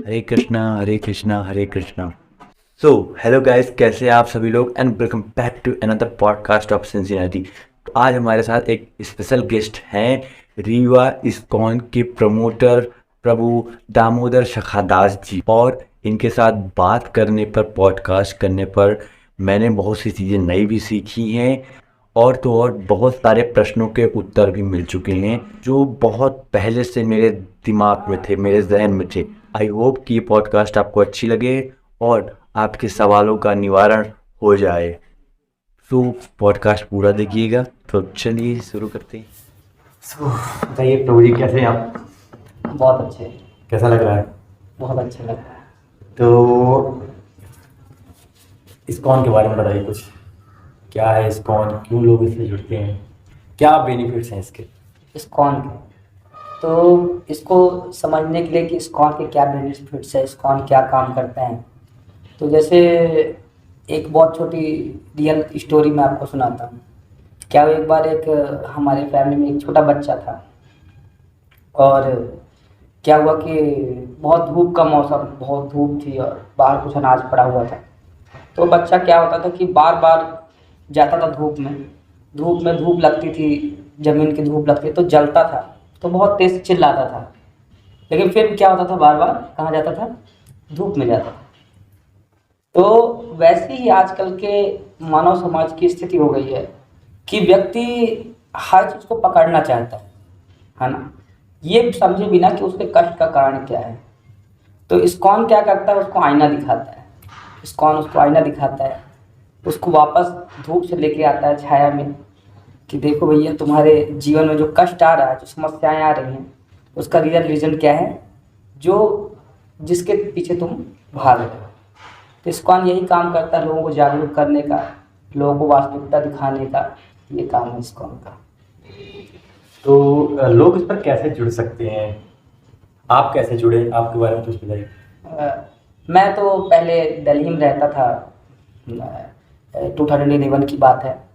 हरे कृष्णा हरे कृष्णा हरे Krishna. So hello guys, कैसे हैं आप सभी लोग and welcome back to another podcast of Cincinnati. आज हमारे साथ एक स्पेशल गेस्ट हैं, रीवा इस्कॉन के प्रमोटर प्रभु दामोदर सखादास जी। और इनके साथ बात करने पर, पॉडकास्ट करने पर मैंने बहुत सी चीज़ें नई भी सीखी हैं और तो और बहुत सारे प्रश्नों के उत्तर भी मिल चुके हैं जो बहुत पहले से मेरे दिमाग में थे, मेरे जहन में थे। आई होप कि ये पॉडकास्ट आपको अच्छी लगे और आपके सवालों का निवारण हो जाए। तो पॉडकास्ट पूरा देखिएगा। तो चलिए शुरू करते हैं। बताइए प्रभु जी, कैसे हैं आप? बहुत अच्छे। कैसा लग रहा है? बहुत अच्छा लग रहा है। तो इस्कॉन के बारे में बताइए कुछ। क्या है इस्कॉन, क्यों लोग इससे जुड़ते हैं, क्या बेनिफिट्स हैं इसके? इस्कॉन के तो इसको समझने के लिए कि इस्कॉन के क्या बेनिफिट्स है, इस्कॉन क्या काम करते हैं, तो जैसे एक बहुत छोटी रियल स्टोरी मैं आपको सुनाता हूँ। क्या हुआ, एक बार एक हमारे फैमिली में एक छोटा बच्चा था और क्या हुआ कि बहुत धूप का मौसम, बहुत धूप थी और बाहर कुछ अनाज पड़ा हुआ था। तो बच्चा क्या होता था कि बार बार जाता था धूप में, धूप लगती थी, ज़मीन की धूप लगती तो जलता था, तो बहुत तेज़ चिल्लाता था। लेकिन फिर क्या होता था, बार बार कहाँ जाता था, धूप में जाता था। तो वैसे ही आजकल के मानव समाज की स्थिति हो गई है कि व्यक्ति हर चीज़ को पकड़ना चाहता है ना, ये समझे बिना कि उसके कष्ट का कारण क्या है। तो इस्कॉन क्या करता है, उसको आईना दिखाता है। इस्कॉन उसको आईना दिखाता है, उसको वापस धूप से लेके आता है छाया में कि देखो भैया, तुम्हारे जीवन में जो कष्ट आ रहा है, जो समस्याएं आ रही हैं, उसका रियल रीज़न क्या है, जो जिसके पीछे तुम भाग रहे हो। तो इस्कॉन यही काम करता है, लोगों को जागरूक करने का, लोगों को वास्तविकता दिखाने का, ये काम है इस्कॉन का। तो लोग इस पर कैसे जुड़ सकते हैं? आप कैसे जुड़े, आपके बारे में कुछ बताइए। मैं तो पहले दिल्ली में रहता था, 2011 की बात है।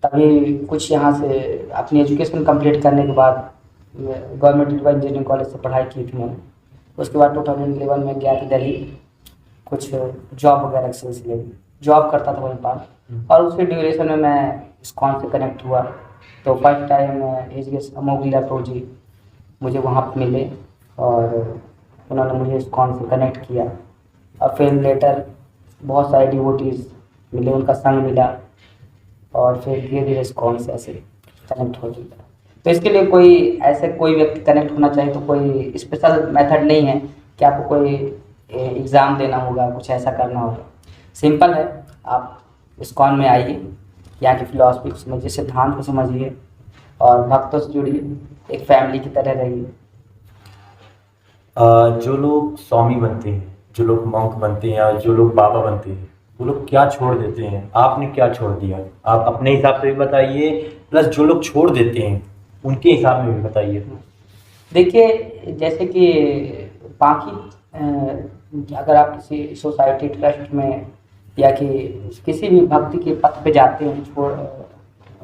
तभी कुछ यहाँ से अपनी एजुकेशन कंप्लीट करने के बाद गवर्नमेंट रीवा इंजीनियरिंग कॉलेज से पढ़ाई की थी मैंने। उसके बाद 2011 में गया था दिल्ली, कुछ जॉब वगैरह के सिलसिले में जॉब करता था वहीं पर। और उसी ड्यूरेशन में मैं इस्कॉन से कनेक्ट हुआ। तो फर्स्ट टाइम एच अमोघ प्रभु जी मुझे वहाँ पर मिले और उन्होंने मुझे इस्कॉन से कनेक्ट किया। और फिर लेटर बहुत सारे डिवोटीज़ मिले, उनका संग मिला और फिर धीरे धीरे इस्कॉन से ऐसे कनेक्ट हो गया। तो इसके लिए कोई ऐसे कोई व्यक्ति कनेक्ट होना चाहिए तो कोई स्पेशल मेथड नहीं है कि आपको कोई एग्ज़ाम देना होगा, कुछ ऐसा करना होगा। सिंपल है, आप इस्कॉन में आइए, यहाँ की फिलॉसफी को समझिए, सिद्धांत को समझिए और भक्तों से जुड़िए, एक फैमिली की तरह रहिए। जो लोग स्वामी बनते हैं, जो लोग मंक बनते हैं या जो लोग बाबा बनते हैं, वो लोग क्या छोड़ देते हैं? आपने क्या छोड़ दिया? आप अपने हिसाब से भी बताइए, प्लस जो लोग छोड़ देते हैं उनके हिसाब में भी बताइए। देखिए, जैसे कि बाकी अगर आप किसी सोसाइटी ट्रस्ट में या कि किसी भी भक्ति के पथ पे जाते हैं,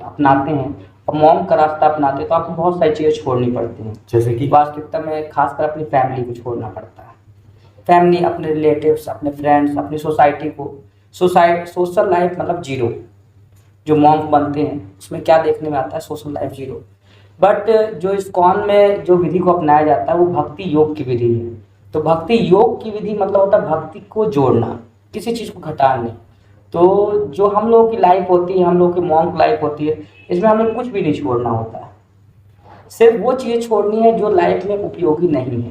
अपनाते हैं और मॉन्क का रास्ता अपनाते हैं, तो आपको बहुत सारी चीज़ें छोड़नी पड़ती हैं। जैसे कि वास्तविकता में खासकर अपनी फैमिली को छोड़ना पड़ता है। फैमिली, अपने रिलेटिव्स, अपने फ्रेंड्स, अपनी सोसाइटी को। सोशल लाइफ मतलब जीरो। जो मॉन्क बनते हैं उसमें क्या देखने में आता है, सोशल लाइफ जीरो। बट जो इस्कॉन में जो विधि को अपनाया जाता है वो भक्ति योग की विधि है। तो भक्ति योग की विधि मतलब होता है भक्ति को जोड़ना, किसी चीज़ को घटाना नहीं। तो जो हम लोगों की लाइफ होती है, हम लोगों की मॉन्क लाइफ होती है, इसमें हमें कुछ भी नहीं छोड़ना होता है। सिर्फ वो चीज़ें छोड़नी है जो लाइफ में उपयोगी नहीं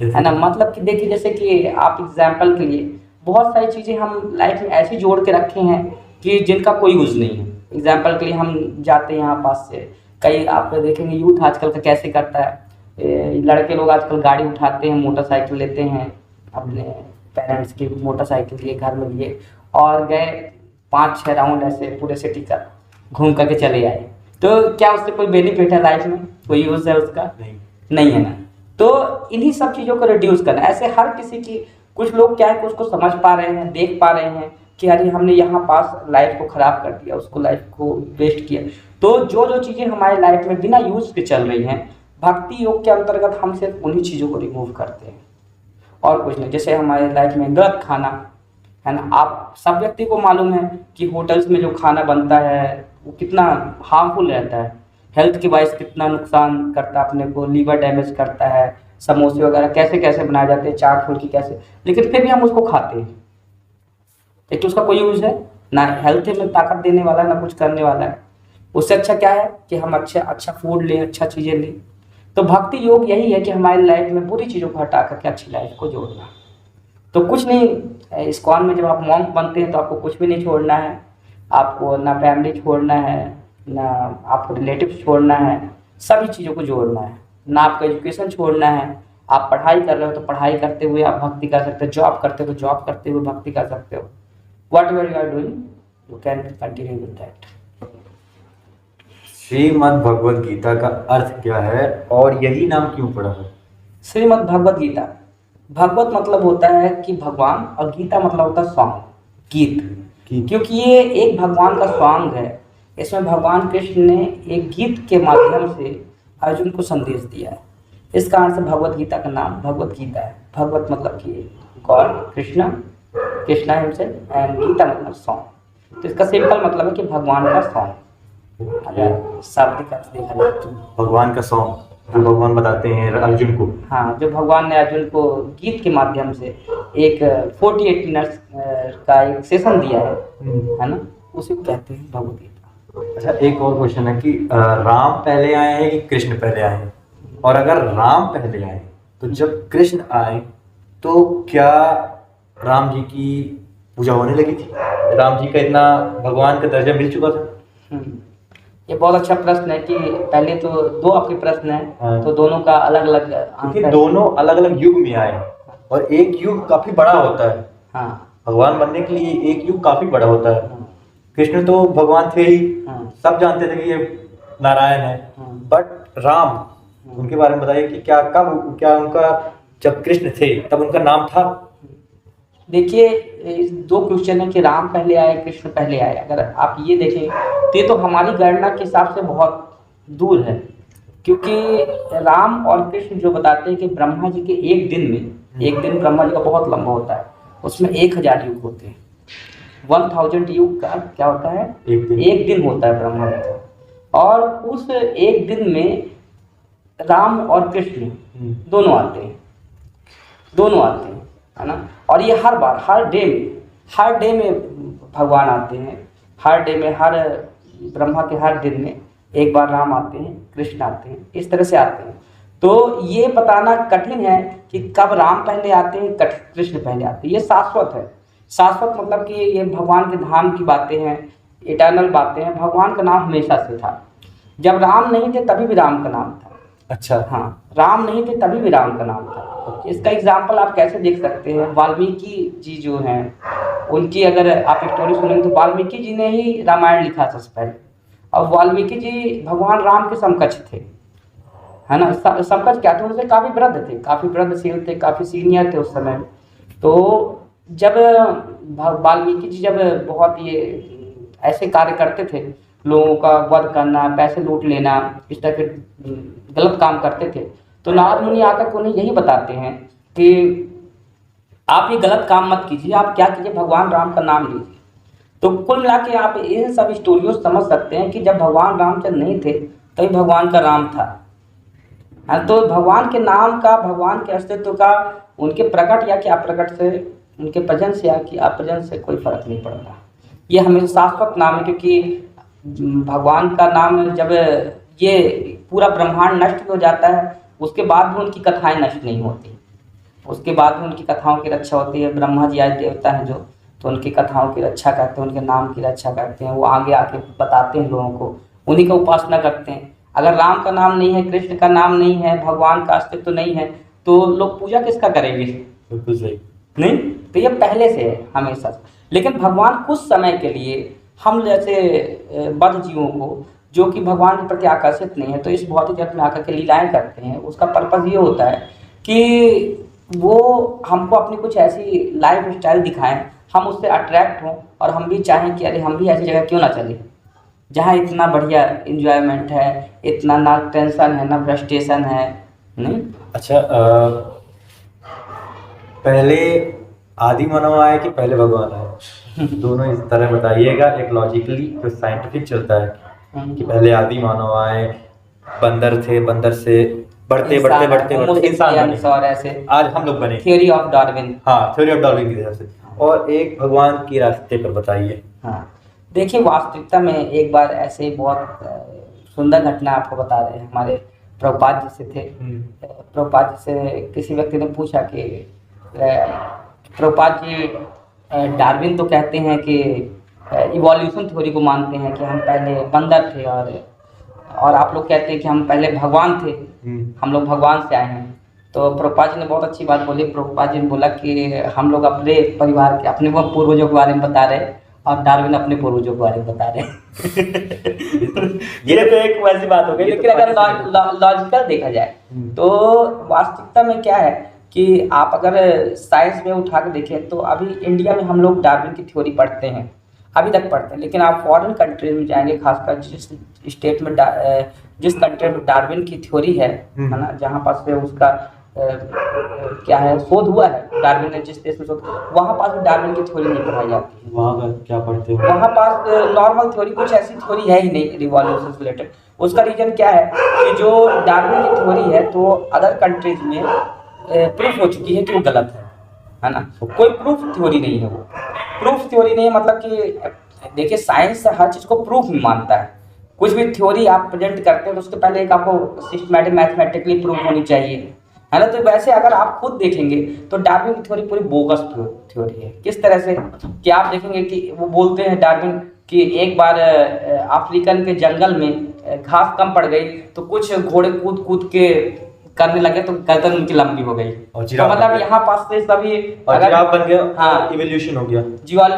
है ना। मतलब कि देखिए, जैसे कि आप एग्जाम्पल के लिए बहुत सारी चीज़ें हम लाइफ में ऐसी जोड़ के रखे हैं कि जिनका कोई यूज़ नहीं है। एग्जाम्पल के लिए हम जाते हैं यहाँ पास से, कई आप देखेंगे यूथ आजकल का कैसे करता है। लड़के लोग आजकल गाड़ी उठाते हैं, मोटरसाइकिल लेते हैं, अपने पेरेंट्स की मोटरसाइकिल लिए, घर में लिए और गए 5-6 राउंड ऐसे पूरे सिटी का घूम करके चले आए। तो क्या उससे कोई बेनिफिट है लाइफ में, कोई यूज़ है उसका? नहीं है ना। तो इन्हीं सब चीज़ों को रिड्यूस करना। ऐसे हर किसी की, कुछ लोग क्या है कि उसको समझ पा रहे हैं, देख पा रहे हैं कि अरे हमने यहाँ पास लाइफ को ख़राब कर दिया, उसको लाइफ को वेस्ट किया। तो जो जो चीज़ें हमारी लाइफ में बिना यूज़ के चल रही हैं, भक्ति योग के अंतर्गत हम सिर्फ उन्हीं चीज़ों को रिमूव करते हैं। और कुछ नहीं। जैसे हमारे लाइफ में गलत खाना है ना, आप सब व्यक्ति को मालूम है कि होटल्स में जो खाना बनता है वो कितना हार्मफुल रहता है, हेल्थ के वाइज कितना नुकसान करता है अपने को, लीवर डैमेज करता है। समोसे वगैरह कैसे कैसे बनाए जाते हैं, चाट फुल्की कैसे, लेकिन फिर भी हम उसको खाते हैं। एक तो उसका कोई यूज है ना, हेल्थ में ताकत देने वाला है ना कुछ करने वाला है। उससे अच्छा क्या है कि हम अच्छा अच्छा फूड लें, अच्छा चीज़ें लें। तो भक्ति योग यही है कि हमारी लाइफ में बुरी चीज़ों को हटा करके अच्छी लाइफ को जोड़ना। तो कुछ नहीं, इस्कॉन में जब आप मॉन्क बनते हैं तो आपको कुछ भी नहीं छोड़ना है। आपको ना फैमिली छोड़ना है, ना आपको रिलेटिव छोड़ना है, सभी चीज़ों को जोड़ना है। ना आपका एजुकेशन छोड़ना है, आप पढ़ाई कर रहे हो तो पढ़ाई करते हुए आप भक्ति कर सकते हो, जॉब करते हो तो जॉब करते हुए भक्ति कर सकते हो। Whatever you are doing you can continue with that. Shrimad Bhagavad Gita का अर्थ क्या है और यही नाम क्यों पड़ा है? श्रीमद् भगवत गीता, भगवत मतलब होता है कि भगवान, और गीता मतलब होता है सॉन्ग, गीत। क्योंकि ये एक भगवान का सॉन्ग है। इसमें भगवान कृष्ण ने एक गीत के माध्यम से अर्जुन को संदेश दिया है। इस कारण से भगवत गीता का नाम भगवत गीता है। भगवत मतलब कि God, Krishna, Krishna himself, and Gita मतलब सॉन्ग। तो इसका सिंपल मतलब है कि भगवान का सॉन्ग। अगर शाब्दिक अर्थ देखा जाए तो भगवान का सॉन्ग जो भगवान बताते हैं अर्जुन को। हाँ, जो भगवान ने अर्जुन को गीत के माध्यम से एक 48 मिनट्स का एक सेशन दिया है ना, उसी को कहते हैं भगवत गीता। अच्छा, एक और क्वेश्चन है कि राम पहले आए हैं कि कृष्ण पहले आए हैं? और अगर राम पहले आए तो जब कृष्ण आए तो क्या राम जी की पूजा होने लगी थी? राम जी का इतना भगवान का दर्जा मिल चुका था? ये बहुत अच्छा प्रश्न है कि पहले तो दो आपके प्रश्न है। हाँ। तो दोनों का अलग अलग क्योंकि आंसर। दोनों अलग अलग युग में आए और एक युग काफी बड़ा होता है। हाँ भगवान बनने के लिए एक युग काफी बड़ा होता है। हाँ कृष्ण तो भगवान थे ही, हाँ सब जानते थे कि ये नारायण है। हाँ। बट राम, उनके बारे में बताइए कि क्या उनका, जब कृष्ण थे तब उनका नाम था? देखिए, इस दो क्वेश्चन है कि राम पहले आए कृष्ण पहले आए। अगर आप ये देखें तो ये तो हमारी गणना के हिसाब से बहुत दूर है। क्योंकि राम और कृष्ण जो बताते हैं कि ब्रह्मा जी के एक दिन में, एक दिन ब्रह्मा जी का बहुत लंबा होता है, उसमें 1000 युग होते हैं। 1000 युग का क्या होता है? एक दिन होता है ब्रह्मा जी का। और उस एक दिन में राम और कृष्ण दोनों आते हैं, दोनों आते हैं, है ना। और ये हर बार, हर डे में भगवान आते हैं। हर डे में, हर ब्रह्मा के हर दिन में एक बार राम आते हैं, कृष्ण आते हैं, इस तरह से आते हैं। तो ये बताना कठिन है कि कब राम पहले आते हैं, कृष्ण पहले आते हैं। ये शाश्वत है। शाश्वत मतलब कि ये भगवान के धाम की बातें हैं, इटर्नल बातें हैं। भगवान का नाम हमेशा से था। जब राम नहीं थे तभी भी राम का नाम था। अच्छा। हाँ, राम नहीं थे तभी भी राम का नाम था। इसका एग्जाम्पल आप कैसे देख सकते हैं? वाल्मीकि जी जो हैं, उनकी अगर आप स्टोरी सुनेंगे तो वाल्मीकि जी ने ही रामायण लिखा सबसे पहले। और वाल्मीकि जी भगवान राम के समकक्ष थे, है ना। समकक्ष क्या थे? उनसे काफ़ी वृद्ध थे, काफ़ी वृद्धशील थे, काफ़ी सीनियर थे उस समय में। तो जब वाल्मीकि जी जब बहुत ये ऐसे कार्य करते थे, लोगों का वध करना, पैसे लूट लेना, इस तरह के गलत काम करते थे, तो नारद मुनि आकर उन्हें यही बताते हैं कि आप ये गलत काम मत कीजिए, आप क्या कीजिए, भगवान राम का नाम लीजिए। तो कुल मिला के आप इन सब स्टोरियों से समझ सकते हैं कि जब भगवान रामचंद्र नहीं थे तभी भगवान का राम था। हाँ, तो भगवान के नाम का, भगवान के अस्तित्व का, उनके प्रकट या कि अप्रकट से, उनके प्रेजेंस या कि अप्रेजेंस से कोई फर्क नहीं पड़ता। ये हमेशा शाश्वत नाम है। क्योंकि भगवान का नाम, जब ये पूरा ब्रह्मांड नष्ट हो जाता है उसके बाद भी उनकी कथाएं नष्ट नहीं होती। उसके बाद भी उनकी कथाओं की रक्षा होती है। ब्रह्मा जी आदि देवता हैं जो, तो उनकी कथाओं की रक्षा करते हैं, उनके नाम की रक्षा करते हैं। वो आगे आके बताते हैं लोगों को, उन्हीं का उपासना करते हैं। अगर राम का नाम नहीं है, कृष्ण का नाम नहीं है, भगवान का अस्तित्व नहीं है, तो लोग पूजा किसका करेंगे? बिल्कुल सही। नहीं, तो ये पहले से है हमेशा से। लेकिन भगवान कुछ समय के लिए हम जैसे बद्ध जीवों को, जो कि भगवान के प्रति आकर्षित नहीं है, तो इस भौतिक जगत में आकर के लीलाएं करते हैं। उसका पर्पज़ ये होता है कि वो हमको अपनी कुछ ऐसी लाइफ स्टाइल दिखाएं, हम उससे अट्रैक्ट हों और हम भी चाहें कि अरे हम भी ऐसी जगह क्यों ना चलें जहाँ इतना बढ़िया इंजॉयमेंट है, इतना ना टेंशन है, ना फ्रस्ट्रेशन है। नहीं? अच्छा, पहले आदि मानव आए कि पहले भगवान आए? दोनों इस तरह बताइएगा, एक लॉजिकली जो साइंटिफिक चलता है कि पहले आदि मानव आए, बंदर थे, बंदर से बढ़ते बढ़ते बढ़ते बढ़ते इंसान बने, और ऐसे आज हम लोग बने। Theory of Darwin. हाँ, थ्योरी ऑफ डार्विन की तरफ से। और एक भगवान के रास्ते पर बताइए। हाँ, देखिए वास्तविकता में एक बार ऐसे ही बहुत सुंदर घटना आपको बता रहे हैं। हमारे प्रभुपाद जी से थे। प्रभुपाद जी से किसी व्यक्ति ने पूछा कि प्रभुपाद जी डार्विन तो कहते हैं कि इवोल्यूशन थ्योरी को मानते हैं कि हम पहले बंदर थे, और आप लोग कहते हैं कि हम पहले भगवान थे, हम लोग भगवान से आए हैं। तो प्रभुपाद जी ने बहुत अच्छी बात बोली। प्रभुपाद जी ने बोला कि हम लोग अपने परिवार के, अपने वो पूर्वजों के बारे में बता रहे हैं, और डार्विन अपने पूर्वजों के बारे में बता रहे हैं। ये तो एक वैसी बात हो गई, लेकिन अगर लॉजिकल देखा जाए तो वास्तविकता में क्या है कि आप अगर साइंस में उठा के देखें तो अभी इंडिया में हम लोग डार्विन की थ्योरी पढ़ते हैं, अभी तक पढ़ते हैं। लेकिन आप फॉरेन कंट्रीज में जाएंगे, खासकर जिस स्टेट में जिस कंट्री में डार्विन की थ्योरी है ना, जहाँ पास से उसका क्या है शोध हुआ है, डार्विन ने जिस देश में शोध, वहाँ पास भी डार्विन की थ्योरी नहीं पढ़ाई जाती है। वहाँ का क्या पढ़ते हो? वहाँ पास नॉर्मल थ्योरी, कुछ ऐसी थ्योरी है ही नहीं रिवॉल्यूशन से रिलेटेड। उसका रीजन क्या है कि जो डार्विन की थ्योरी है तो अदर कंट्रीज में प्रूफ हो चुकी है कि वो गलत है ना। कोई प्रूफ थ्योरी नहीं है, वो प्रूफ थ्योरी नहीं है। मतलब कि देखिए साइंस हर चीज़ को प्रूफ में मानता है। कुछ भी थ्योरी आप प्रेजेंट करते हैं तो उसके पहले एक आपको सिस्टमैटिक मैथमेटिकली प्रूफ होनी चाहिए, है ना। तो वैसे अगर आप खुद देखेंगे तो डार्विन की थ्योरी पूरी बोगस थ्योरी है। किस तरह से कि आप देखेंगे कि वो बोलते हैं डार्विन कि एक बार अफ्रीकन के जंगल में घास कम पड़ गई तो कुछ घोड़े कूद कूद के करने लगे तो गर्दन उनकी लंबी हो गई। तो मतलब यहाँ पास से सभी जिराफ बन गया। हाँ, इवोल्यूशन हो गया,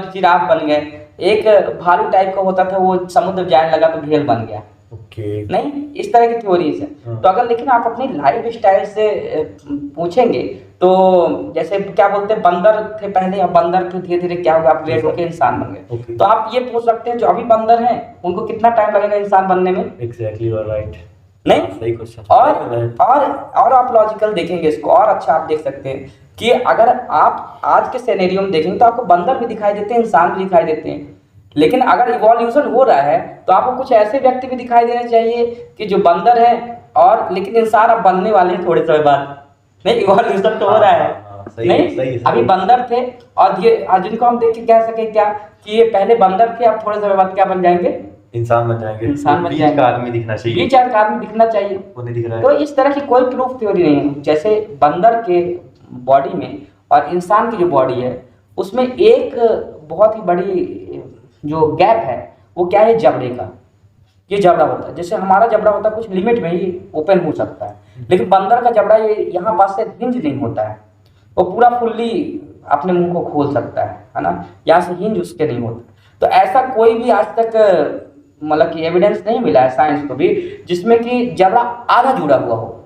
जिराफ बन गए। एक भालू टाइप का होता था, वो समुद्र जाने लगा तो भेल बन गया। ओके। नहीं, इस तरह की थ्योरीज है। तो अगर लेकिन आप अपनी लाइफ स्टाइल से पूछेंगे तो जैसे क्या बोलते हैं, बंदर थे पहले, अब बंदर थे, धीरे धीरे क्या होगा, अपग्रेड होकर इंसान बन गए। तो आप ये पूछ सकते हैं जो अभी बंदर हैं उनको कितना टाइम लगेगा इंसान बनने में? Exactly, you are right. नहीं, सही क्वेश्चन। और आप लॉजिकल देखेंगे इसको, और अच्छा आप देख सकते हैं कि अगर आप आज के सिनेरियो में देखेंगे तो आपको बंदर भी दिखाई देते हैं, इंसान भी दिखाई देते हैं। लेकिन अगर इवोल्यूशन हो रहा है तो आपको कुछ ऐसे व्यक्ति भी दिखाई देने चाहिए कि जो बंदर है और लेकिन इंसान अब बनने वाले हैं थोड़े समय बाद। नहीं, इवोल्यूशन तो हो रहा है। नहीं, अभी बंदर थे और ये जिनको हम देख के कह सके क्या कि ये पहले बंदर थे, अब थोड़े समय बाद क्या बन जाएंगे? इंसान बन जाएंगे। इंसान बन जाएंगे। आदमी दिखना चाहिए, बीच का आदमी दिखना चाहिए, वो नहीं दिख रहा है। तो इस तरह की कोई प्रूफ थ्योरी नहीं है। जैसे बंदर के बॉडी में और इंसान की जो बॉडी है उसमें एक बहुत ही बड़ी जो गैप है वो क्या है, जबड़े का। ये जबड़ा होता है, जैसे हमारा जबड़ा होता है कुछ लिमिट में ही ओपन हो सकता है, लेकिन बंदर का जबड़ा ये यहाँ पास से हिंज नहीं होता है, वो पूरा फुल्ली अपने मुंह को खोल सकता है ना, यहाँ से हिंज उसके नहीं होता। तो ऐसा कोई भी आज तक मतलब कि एविडेंस नहीं मिला है साइंस को भी जिसमें कि जबड़ा आधा जुड़ा हुआ हो।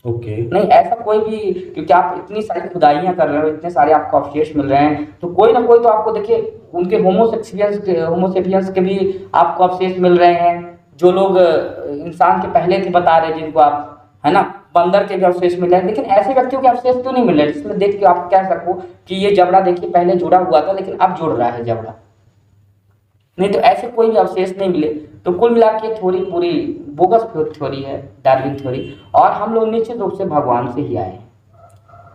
ओके। नहीं, ऐसा कोई भी, क्योंकि आप इतनी सारी खुदाइयाँ कर रहे हो, इतने सारे आपको अवशेष मिल रहे हैं, तो कोई ना कोई तो आपको देखिए उनके होमोसेपियंस के भी आपको अवशेष मिल रहे हैं। जो लोग इंसान के पहले थे बता रहे जिनको आप, है ना, बंदर के भी अवशेष मिल रहे हैं, लेकिन ऐसे व्यक्तियों के अवशेष क्यों नहीं मिल रहे जिसमें देख के आप कह सको कि ये जबड़ा देखिए पहले जुड़ा हुआ था लेकिन अब जुड़ रहा है जबड़ा? नहीं, तो ऐसे कोई भी अवशेष नहीं मिले। तो कुल मिला के थ्योरी पूरी बोगस थ्योरी है, डार्विन थ्योरी। और हम लोग निश्चित रूप से भगवान से ही आए हैं,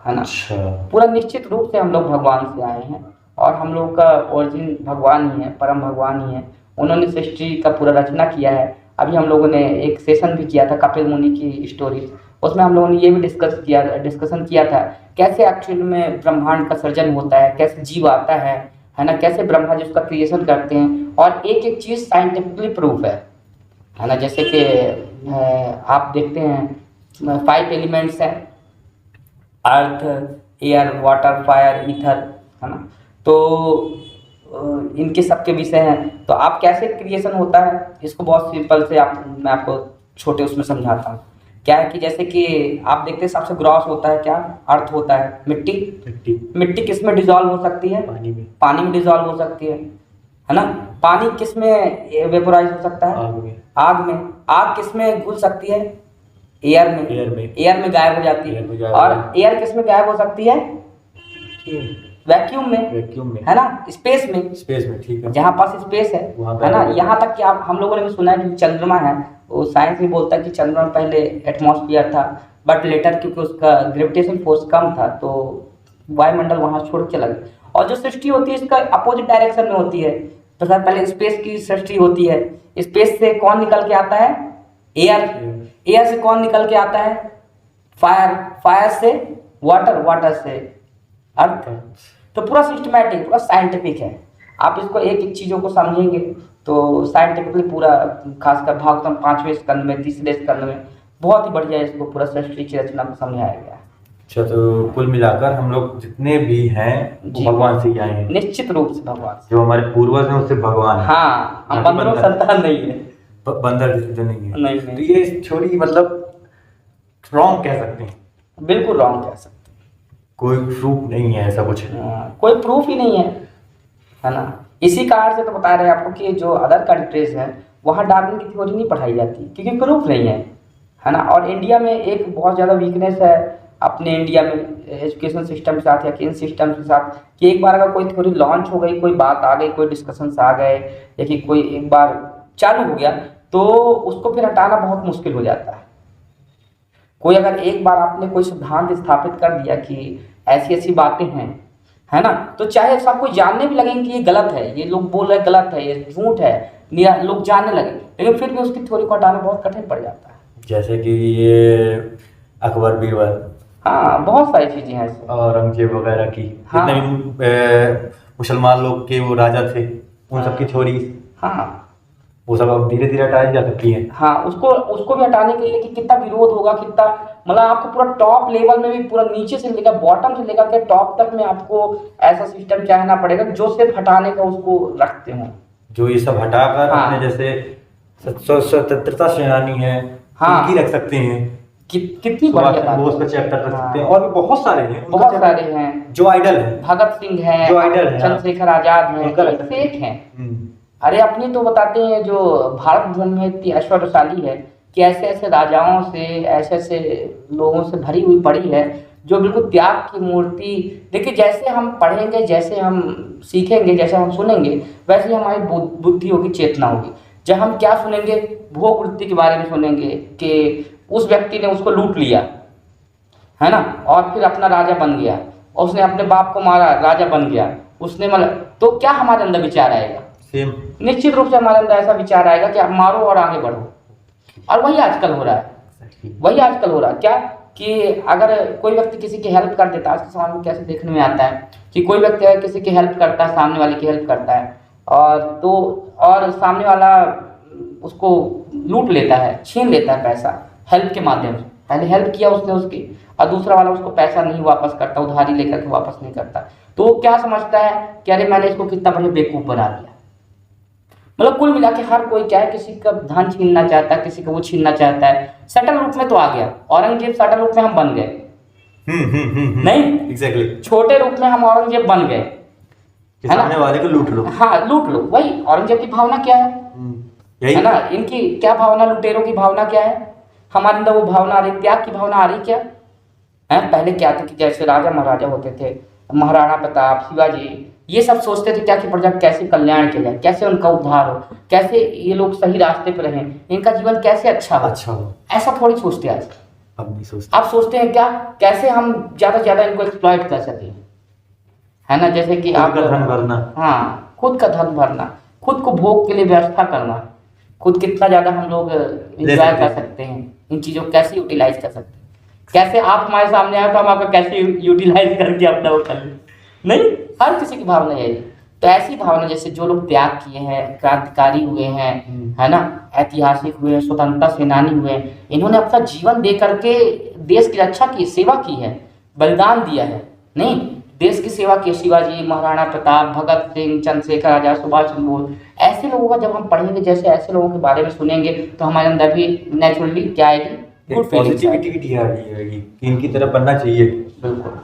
है ना। अच्छा। पूरा निश्चित रूप से हम लोग भगवान से आए हैं और हम लोग का ओरिजिन भगवान ही है, परम भगवान ही है। उन्होंने सृष्टि का पूरा रचना किया है। अभी हम लोगों ने एक सेशन भी किया था कपिल मुनि की स्टोरी, उसमें हम लोगों ने ये भी डिस्कशन किया था कैसे एक्चुअल में ब्रह्मांड का सृजन होता है, कैसे जीव आता है ना, कैसे ब्रह्मा जी उसका क्रिएशन करते हैं। और एक एक चीज़ साइंटिफिकली प्रूफ है ना। जैसे कि आप देखते हैं 5 एलिमेंट्स हैं, अर्थ, एयर, वाटर, फायर, ईथर, है ना। तो इनके सबके विषय हैं। तो आप कैसे क्रिएशन होता है इसको बहुत सिंपल से मैं आपको छोटे उसमें समझाता हूँ। क्या है कि जैसे कि आप देखते हैं सबसे ग्रॉस होता है क्या, अर्थ होता है, मिट्टी किस में डिजॉल्व हो सकती है? पानी में डिजॉल्व हो सकती है ना। पानी किस में वेपोराइज हो सकता है? आग में। आग किस में घुल सकती है? एयर में एयर में एयर में गायब हो जाती एयर में है। गायब और हो एयर किस में गायब हो सकती है? वैक्यूम में, वैक्यूम में, है ना, स्पेस में, स्पेस में, ठीक है। जहाँ पास स्पेस वहाँ है ना। गायब हो यहाँ तक कि आप हम लोगों ने भी सुना है कि चंद्रमा है, वो साइंस भी बोलता है कि चंद्रमा में पहले एटमॉस्फेयर था, बट लेटर क्योंकि उसका ग्रेविटेशन फोर्स कम था तो वायुमंडल वहाँ छोड़ के चला गया। और जो सृष्टि होती है इसका अपोजिट डायरेक्शन में होती है। तो सर पहले स्पेस की सृष्टि होती है, स्पेस से कौन निकल के आता है? एयर। एयर से कौन निकल के आता है? फायर। फायर से वाटर, वाटर से अर्थ। तो पूरा सिस्टमैटिक, पूरा साइंटिफिक है। आप इसको एक एक चीज़ों को समझेंगे तो साइंटिफिकली पूरा, खासकर भागवतम 5वें स्कंद में, 30वें स्कंद में बहुत ही बढ़िया इसको पूरा सृष्टि की रचना को समझाया गया है। अच्छा, तो कुल मिलाकर हम लोग जितने भी हैं वो जी। भगवान से ही आए हैं। निश्चित रूप से भगवान से। जो हमारे पूर्वज हैं उससे भगवान है। हाँ, हम ना कि बंदरों बंदर। संतान नहीं है। बंदर किसी से नहीं है। नहीं, तो नहीं। ये थोड़ी मतलब रॉन्ग कह सकते हैं, बिल्कुल रॉन्ग कह सकते कोई प्रूफ नहीं है ऐसा कुछ। हैं। कोई प्रूफ ही नहीं है ना। इसी कारण से तो बता रहे हैं आपको कि जो अदर कंट्रीज हैं वहाँ डार्विन की थ्योरी नहीं पढ़ाई जाती क्योंकि प्रूफ नहीं है ना। और इंडिया में एक बहुत ज़्यादा वीकनेस है अपने इंडिया में एजुकेशन सिस्टम के साथ या किन सिस्टम के साथ, कि एक बार अगर कोई थ्योरी लॉन्च हो गई, कोई बात आ गई, कोई डिस्कशंस आ गए, या कि कोई एक बार चालू हो गया तो उसको फिर हटाना बहुत मुश्किल हो जाता है। कोई अगर एक बार आपने कोई सिद्धांत स्थापित कर दिया कि ऐसी ऐसी बातें हैं, है ना, तो चाहे सबको जानने भी लगेंगे कि ये गलत है, ये लोग बोल रहे गलत है, ये झूठ है, लोग जानने लगे, लेकिन फिर भी उसकी थ्योरी को हटाना बहुत कठिन पड़ जाता है। जैसे कि ये अकबर बीरबल, हाँ, बहुत सारी चीजें हैं ऐसे। औरंगजेब वगैरह की, हाँ। जितने भी मुसलमान लोग के वो राजा थे उन सबकी थ्योरी, हाँ वो सब अब धीरे धीरे हटाई जा सकती हैं। हाँ, उसको उसको भी हटाने के लिए कि कितना विरोध होगा, कितना, मतलब आपको पूरा टॉप लेवल में भी, पूरा नीचे से लेकर बॉटम से लेकर के टॉप तक में आपको ऐसा सिस्टम चाहना पड़ेगा जो सिर्फ हटाने का उसको रखते हो। जो ये सब हटाकर हाँ। अपने जैसे स्वतंत्रता सेनानी है हाँ। उनकी रख सकते हैं, कितनी बढ़िया बात बोस है। का चैप्टर रख हाँ। सकते हैं, और भी बहुत सारे हैं उनका बहुत चैप्टर, सारे हैं, जो आइडल है, भगत सिंह है, जो आइडल है, चंद्रशेखर आजाद है, उनका रख एक सकते से एक हैं। हैं। अरे अपनी तो बताते हैं जो भारत भूमि में इतनी ऐश्वर्यशाली है कि ऐसे ऐसे राजाओं से, ऐसे ऐसे लोगों से भरी हुई पड़ी है जो बिल्कुल त्याग की मूर्ति। देखिए जैसे हम पढ़ेंगे, जैसे हम सीखेंगे, जैसे हम सुनेंगे, वैसे ही हमारी बुद्धि होगी, चेतना होगी। जब हम क्या सुनेंगे, भोग वृत्ति के बारे में सुनेंगे कि उस व्यक्ति ने उसको लूट लिया, है ना, और फिर अपना राजा बन गया, और उसने अपने बाप को मारा, राजा बन गया उसने, मतलब तो क्या हमारे अंदर विचार आएगा? सेम। निश्चित रूप से हमारे अंदर ऐसा विचार आएगा कि आप मारो और आगे बढ़ो। और वही आजकल हो रहा है, वही आजकल हो रहा है। क्या कि अगर कोई व्यक्ति किसी की हेल्प कर देता है, आज के समाज में कैसे देखने में आता है कि कोई व्यक्ति अगर किसी की हेल्प करता है, सामने वाले की हेल्प करता है, और सामने वाला उसको लूट लेता है, छीन लेता है पैसा हेल्प के माध्यम से। पहले हेल्प किया उसने उसकी, और दूसरा वाला उसको पैसा नहीं वापस करता, उधारी लेकर के वापस नहीं करता, तो वो क्या समझता है कि अरे मैंने इसको कितना बढ़िया बेवकूफ बना दिया। मतलब कुल मिला के हर कोई क्या है, किसी का धन छीनना चाहता है, किसी का वो छीनना चाहता है। सटल रूप में तो आ गया औरंगजेब, सटल रूप में हम बन गए। नहीं, एग्जैक्टली। छोटे रूप में हम औरंगजेब बन गए, कि है ना? सामने वाले को लूट लो। हाँ, लूट लो। वही औरंगजेब की भावना क्या है, यही है ना? इनकी क्या भावना, लुटेरों की भावना क्या है? हमारे अंदर वो भावना आ रही, त्याग की भावना आ रही क्या है? पहले क्या था कि जैसे राजा महाराजा होते थे, महाराणा प्रताप, शिवाजी, ये सब सोचते थे क्या कि प्रजा का कैसे कल्याण किया जाए, कैसे उनका उद्धार हो, कैसे ये लोग सही रास्ते पर रहें, इनका जीवन कैसे अच्छा हो। ऐसा थोड़ी सोचते आज। अब नहीं सोचते। आप सोचते हैं क्या, कैसे हम ज्यादा से ज्यादा इनको एक्सप्लॉइट कर सकें, है ना? जैसे कि आप धन भरना, हाँ, खुद का धन भरना, खुद को भोग के लिए व्यवस्था करना, खुद कितना ज्यादा हम लोग एंजॉय कर सकते हैं, इन चीजों को कैसे यूटिलाइज कर सकते हैं। कैसे आप हमारे सामने आए तो हम आपका कैसे यूटिलाइज करके अपना वो कर लें। नहीं, हर किसी की भावना यही। तो ऐसी भावना जैसे जो लोग त्याग किए हैं, क्रांतिकारी हुए हैं, है ना, ऐतिहासिक हुए, स्वतंत्रता सेनानी हुए, इन्होंने अपना जीवन दे करके देश की रक्षा की, सेवा की है, बलिदान दिया है। नहीं, देश की सेवा की। शिवाजी, महाराणा प्रताप, भगत सिंह, चंद्रशेखर आजाद, सुभाष चंद्र बोस, ऐसे लोगों का जब हम पढ़ेंगे, जैसे ऐसे लोगों के बारे में सुनेंगे, तो हमारे अंदर भी नेचुरली क्या आएगी, गुड फीलिंग्स आएगी। पॉजिटिविटी आ रही है कि इनकी तरफ बनना चाहिए। बिल्कुल।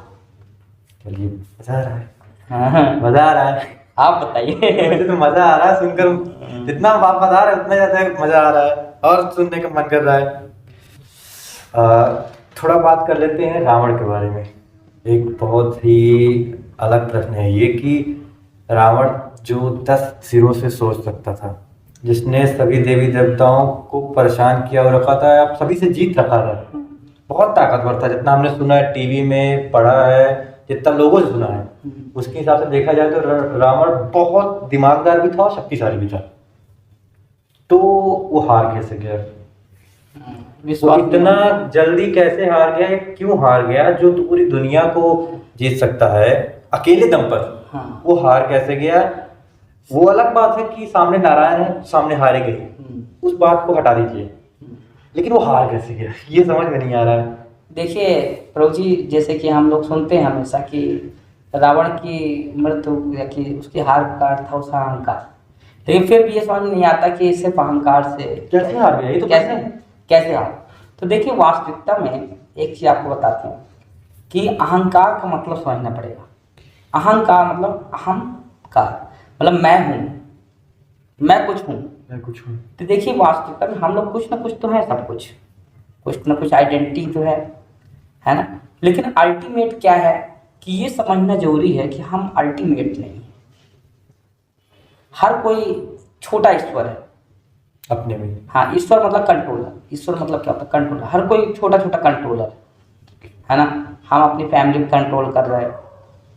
चलिए, मजा आ रहा है। हाँ, मजा आ रहा है। आप बताइए। मुझे तो मजा आ रहा है सुनकर, जितना आप बता रहे हैं उतना ज्यादा मजा आ रहा है और सुनने का मन कर रहा है। थोड़ा बात कर लेते हैं रावण के बारे में। एक बहुत ही अलग प्रश्न है ये कि रावण जो 10 सिरों से सोच सकता था, जिसने सभी देवी देवताओं को परेशान किया और रखा था, आप सभी से जीत रखा था, बहुत ताकतवर था। जितना हमने सुना है, टीवी में पढ़ा है, जितना लोगों से सुना है, उसके हिसाब से देखा जाए तो रावण बहुत दिमागदार भी था और शक्तिशाली भी था। तो वो हार कैसे गया? वो विश्वास इतना जल्दी कैसे हार गया, क्यों हार गया? जो तो पूरी दुनिया को जीत सकता है अकेले दम पर, हाँ। वो हार कैसे गया? वो अलग बात है कि सामने नारायण है, सामने हारे गए, उस बात को हटा दीजिए, लेकिन वो हार कैसे गया ये समझ में नहीं आ रहा है। देखिए प्रभु जी, जैसे कि हम लोग सुनते हैं हमेशा कि रावण की मृत्यु या कि उसकी हार का अर्थ था उसका अहंकार, लेकिन फिर भी ये समझ में नहीं आता कि सिर्फ अहंकार से कैसे हार गया, ये तो कैसे कैसे हार। तो देखिए वास्तविकता में एक चीज आपको बताते हैं कि अहंकार का मतलब समझना पड़ेगा। अहंकार मतलब अहंकार, मतलब मैं हूँ, मैं कुछ हूँ। मैं कुछ हूँ। तो देखिए वास्तविकता में हम लोग कुछ ना कुछ तो है, सब कुछ ना कुछ आइडेंटिटी तो है ना। लेकिन अल्टीमेट क्या है कि ये समझना जरूरी है कि हम अल्टीमेट नहीं हैं। हर कोई छोटा ईश्वर है अपने में। हाँ, ईश्वर मतलब कंट्रोलर। ईश्वर मतलब क्या होता है? कंट्रोलर। हर कोई छोटा छोटा कंट्रोलर है ना। हम अपनी फैमिली को कंट्रोल कर रहे हैं,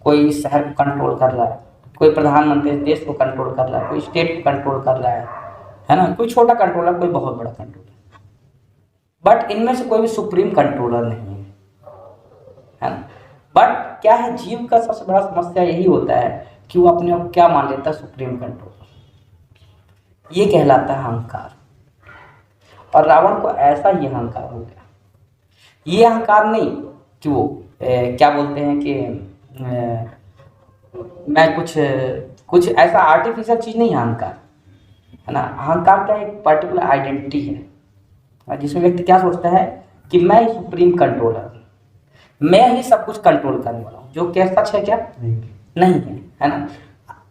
कोई शहर को कंट्रोल कर रहा है, कोई प्रधानमंत्री देश को कंट्रोल कर रहा है, कोई स्टेट को कंट्रोल कर रहा है ना। कोई छोटा कंट्रोलर, कोई बहुत बड़ा कंट्रोलर, बट इनमें से कोई भी सुप्रीम कंट्रोलर नहीं है ना। बट क्या है, जीव का सबसे बड़ा समस्या यही होता है कि वो अपने आप क्या मान लेता है? Supreme controller. ये कहलाता है अहंकार। और रावण को ऐसा ही अहंकार हो गया। ये अहंकार नहीं कि वो क्या बोलते हैं कि मैं कुछ ऐसा आर्टिफिशियल चीज नहीं है अहंकार, है ना। अहंकार का एक पर्टिकुलर आइडेंटिटी है जिसमें व्यक्ति क्या सोचता है कि मैं ही सुप्रीम कंट्रोलर हूँ, मैं ही सब कुछ कंट्रोल करने वाला हूँ, जो क्या सच है क्या? नहीं है ना।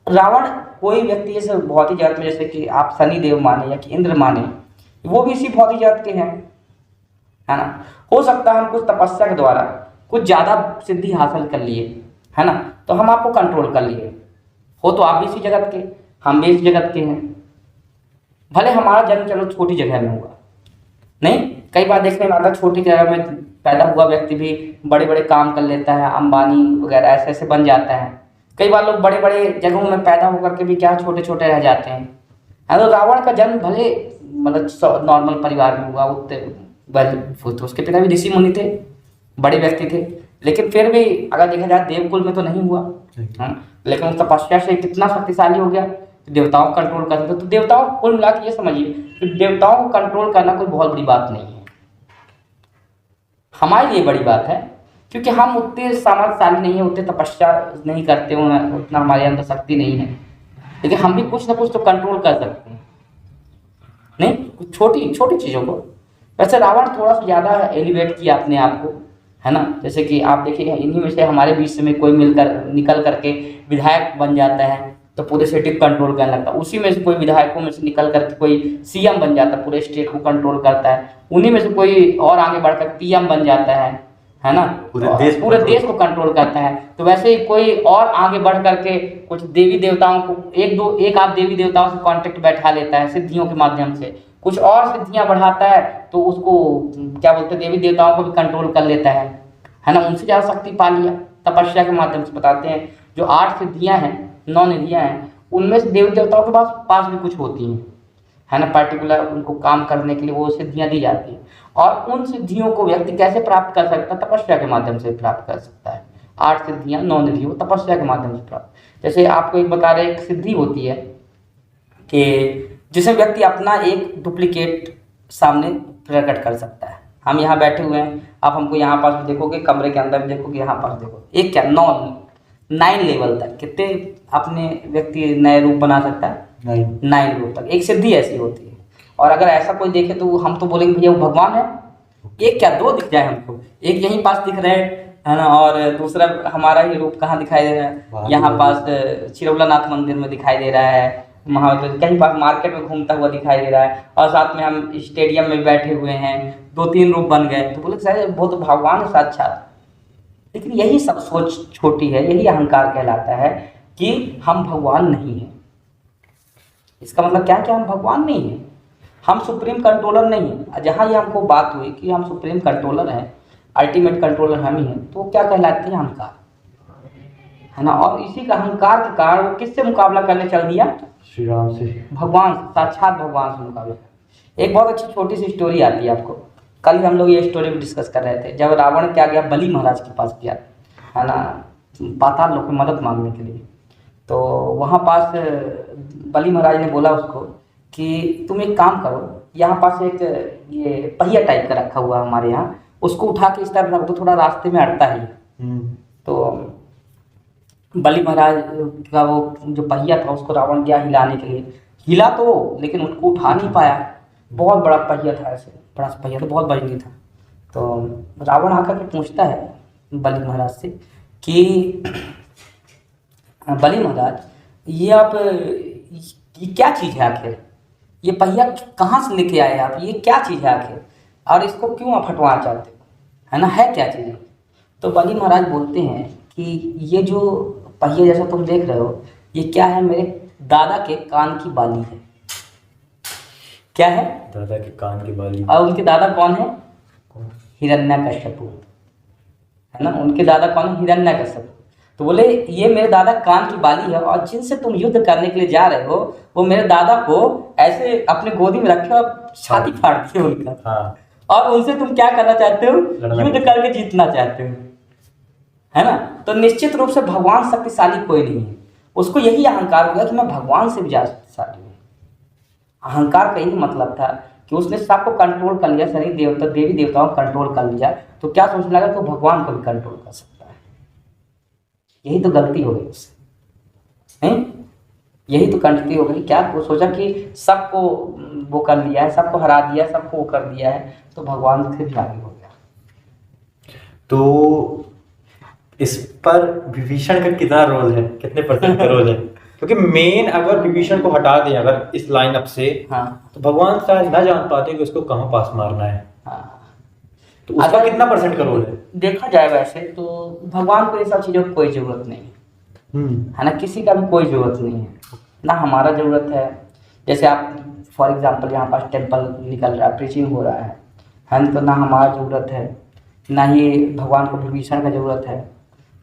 रावण कोई व्यक्ति जैसे भौतिक जगत में, जैसे कि आप शनि देव माने या कि इंद्र माने, वो भी इसी भौतिक जगत के हैं, है ना। हो सकता है हम कुछ तपस्या के द्वारा कुछ ज्यादा सिद्धि हासिल कर लिए, है ना, तो हम आपको कंट्रोल कर लिए। हो तो आप भी इसी जगत के, हम भी इस जगत के हैं। भले हमारा जन्म चलो छोटी जगह में हुआ, नहीं, कई बार देखने में आता है छोटी जगह में पैदा हुआ व्यक्ति भी बड़े बड़े काम कर लेता है, अंबानी वगैरह ऐसे ऐसे बन जाता है। कई बार लोग बड़े बड़े जगहों में पैदा होकर के भी क्या छोटे छोटे रह जाते हैं। तो रावण का जन्म भले मतलब नॉर्मल परिवार में हुआ, तो उसके पिता भी ऋषि मुनि थे, बड़े व्यक्ति थे, लेकिन फिर भी अगर देखा जाए देवकुल में तो नहीं हुआ, लेकिन उस तपस्या से कितना शक्तिशाली हो गया, देवताओं को कंट्रोल कर सकते। तो देवताओं को कुल मिला के ये समझिए कि देवताओं को कंट्रोल करना कोई बहुत बड़ी बात नहीं है। हमारे लिए बड़ी बात है क्योंकि हम उतने सामर्थ्यशाली नहीं है, उतने तपस्या नहीं करते, उतना हमारे अंदर शक्ति नहीं है, लेकिन हम भी कुछ ना कुछ तो कंट्रोल कर सकते हैं, नहीं, कुछ छोटी छोटी चीज़ों को। वैसे रावण थोड़ा सा ज़्यादा एलिवेट किया अपने आप को, है ना। जैसे कि आप देखिए इन्हीं में से हमारे बीच में कोई निकल करके विधायक बन जाता है तो पूरे स्टेट को कंट्रोल करने लगता है। उसी में से कोई विधायकों में से निकल करके कोई सीएम बन जाता है, पूरे स्टेट को कंट्रोल करता है। उन्हीं में से कोई और आगे बढ़कर पीएम बन जाता है ना, पूरे देश को कंट्रोल करता है। तो वैसे ही कोई और आगे बढ़ करके कुछ देवी देवताओं को एक आध देवी देवताओं से कॉन्टेक्ट बैठा लेता है सिद्धियों के माध्यम से, कुछ और सिद्धियां बढ़ाता है तो उसको क्या बोलते हैं, देवी देवताओं को भी कंट्रोल कर लेता है ना। उनसे ज़्यादा शक्ति पा लिया तपस्या के माध्यम से। बताते हैं जो 8 सिद्धियां हैं, 9 निधियां हैं, उनमें से देवी देवताओं के पास भी कुछ होती हैं, है ना। पर्टिकुलर उनको काम करने के लिए वो सिद्धियां दी जाती हैं, और उन सिद्धियों को व्यक्ति कैसे प्राप्त कर सकता है? तपस्या के माध्यम से प्राप्त कर सकता है। 8 सिद्धियां, 9 निधियां तपस्या के माध्यम से प्राप्त। जैसे आपको एक बता रहे, एक सिद्धि होती है कि जिसमें व्यक्ति अपना एक डुप्लीकेट सामने प्रकट कर सकता है। हम यहाँ बैठे हुए हैं, आप हमको यहाँ पास भी देखोगे, कमरे के अंदर भी देखोगे, यहाँ पास देखो, एक क्या 9 लेवल तक कितने अपने व्यक्ति नए रूप बना सकता है? 9 रूप तक एक सिद्धि ऐसी होती है। और अगर ऐसा कोई देखे तो हम तो बोलेंगे भैया वो भगवान है। एक क्या 2 दिख जाए हमको, एक यहीं पास दिख रहे है ना, और दूसरा हमारा ही रूप कहाँ दिखाई दे रहा है? यहाँ पास चिरौला नाथ मंदिर में दिखाई दे रहा है महाभारत कहीं पर मार्केट में घूमता हुआ दिखाई दे रहा है, और साथ में हम स्टेडियम में बैठे हुए हैं, 2-3 रूप बन गए, तो बोले शायद वो तो भगवान है साक्षात। लेकिन यही सब सोच छोटी है, यही अहंकार कहलाता है कि हम भगवान नहीं हैं। इसका मतलब क्या है कि हम भगवान नहीं हैं, हम सुप्रीम कंट्रोलर नहीं हैं। जहाँ ये हमको बात हुई कि हम सुप्रीम कंट्रोलर हैं, अल्टीमेट कंट्रोलर हम ही हैं, तो क्या कहलाती है? अहंकार, है ना। और इसी का अहंकार के कारण वो किससे मुकाबला करने चल दिया? श्री राम से, भगवान, साक्षात भगवान से मुकाबला। एक बहुत अच्छी छोटी सी स्टोरी आती है आपको, कल हम लोग ये स्टोरी भी डिस्कस कर रहे थे। जब रावण क्या गया, बलि महाराज के पास गया, है ना, पाताल लोक में मदद मांगने के लिए। तो वहाँ पास बलि महाराज ने बोला उसको कि तुम एक काम करो, यहाँ पास एक ये पहिया टाइप का रखा हुआ है हमारे यहाँ, उसको उठा के इस तरफ रख दो, थोड़ा रास्ते में अड़ता है। तो बलि महाराज का वो जो पहिया था उसको रावण गया हिलाने के लिए, हिला तो, लेकिन उसको उठा नहीं पाया। बहुत बड़ा पहिया था, ऐसे बड़ा सा पहिया, तो बहुत वजनी था। तो रावण आकर के पूछता है बलि महाराज से कि बलि महाराज, ये आप ये क्या चीज़ है आखिर? ये पहिया कहाँ से लेके आए आप? ये क्या चीज़ है आखिर, और इसको क्यों आप हटवाना चाहते हो, है ना, है क्या चीज़? तो बलि महाराज बोलते हैं कि ये जो पहिया जैसा तुम देख रहे हो, ये क्या है? मेरे दादा के कान की बाली है। क्या है? दादा के कान की बाली। और उनके दादा कौन है? हिरण्यकश्यपु, है ना। उनके दादा कौन है? हिरण्यकश्यपु। तो बोले ये मेरे दादा कान की बाली है, और जिनसे तुम युद्ध करने के लिए जा रहे हो वो मेरे दादा को ऐसे अपने गोदी में रखे और छाती फाड़ दी उनका। हाँ। और उनसे तुम क्या करना चाहते हो? युद्ध करके जीतना चाहते हो, है ना। तो निश्चित रूप से भगवान शक्तिशाली कोई नहीं है, उसको यही अहंकार हुआ कि मैं भगवान से भी ज्यादा शक्तिशाली हूँ। अहंकार का यही मतलब था कि उसने सबको कंट्रोल कर लिया, शरीर देवता देवी देवताओं को कंट्रोल कर लिया, तो क्या सोचने लगा कि भगवान को भी कंट्रोल कर सकता है। यही तो गलती हो गई उससे, हैं? यही तो गलती हो गई। क्या वो सोचा कि सबको वो कर लिया है, सबको हरा दिया, सबको वो कर दिया है, तो भगवान से भी आगे हो गया। तो इस पर विभीषण का कितना रोल है, कितने % का रोल है? क्योंकि मेन अगर विभीषण को हटा दें अगर इस लाइनअप से, हाँ, तो भगवान शायद ना जान पाते कि उसको कहाँ पास मारना है। हाँ। तो उसका कितना % का रोल है? देखा जाए वैसे तो भगवान को ये सब चीज़ों की कोई ज़रूरत नहीं है ना, किसी का भी कोई ज़रूरत नहीं है, ना हमारा ज़रूरत है। जैसे आप फॉर एग्जांपल यहाँ पास टेंपल निकल रहा है, प्रीचिंग हो रहा है ना, तो ना हमारा ज़रूरत है, ना ही भगवान को विभीषण का ज़रूरत है,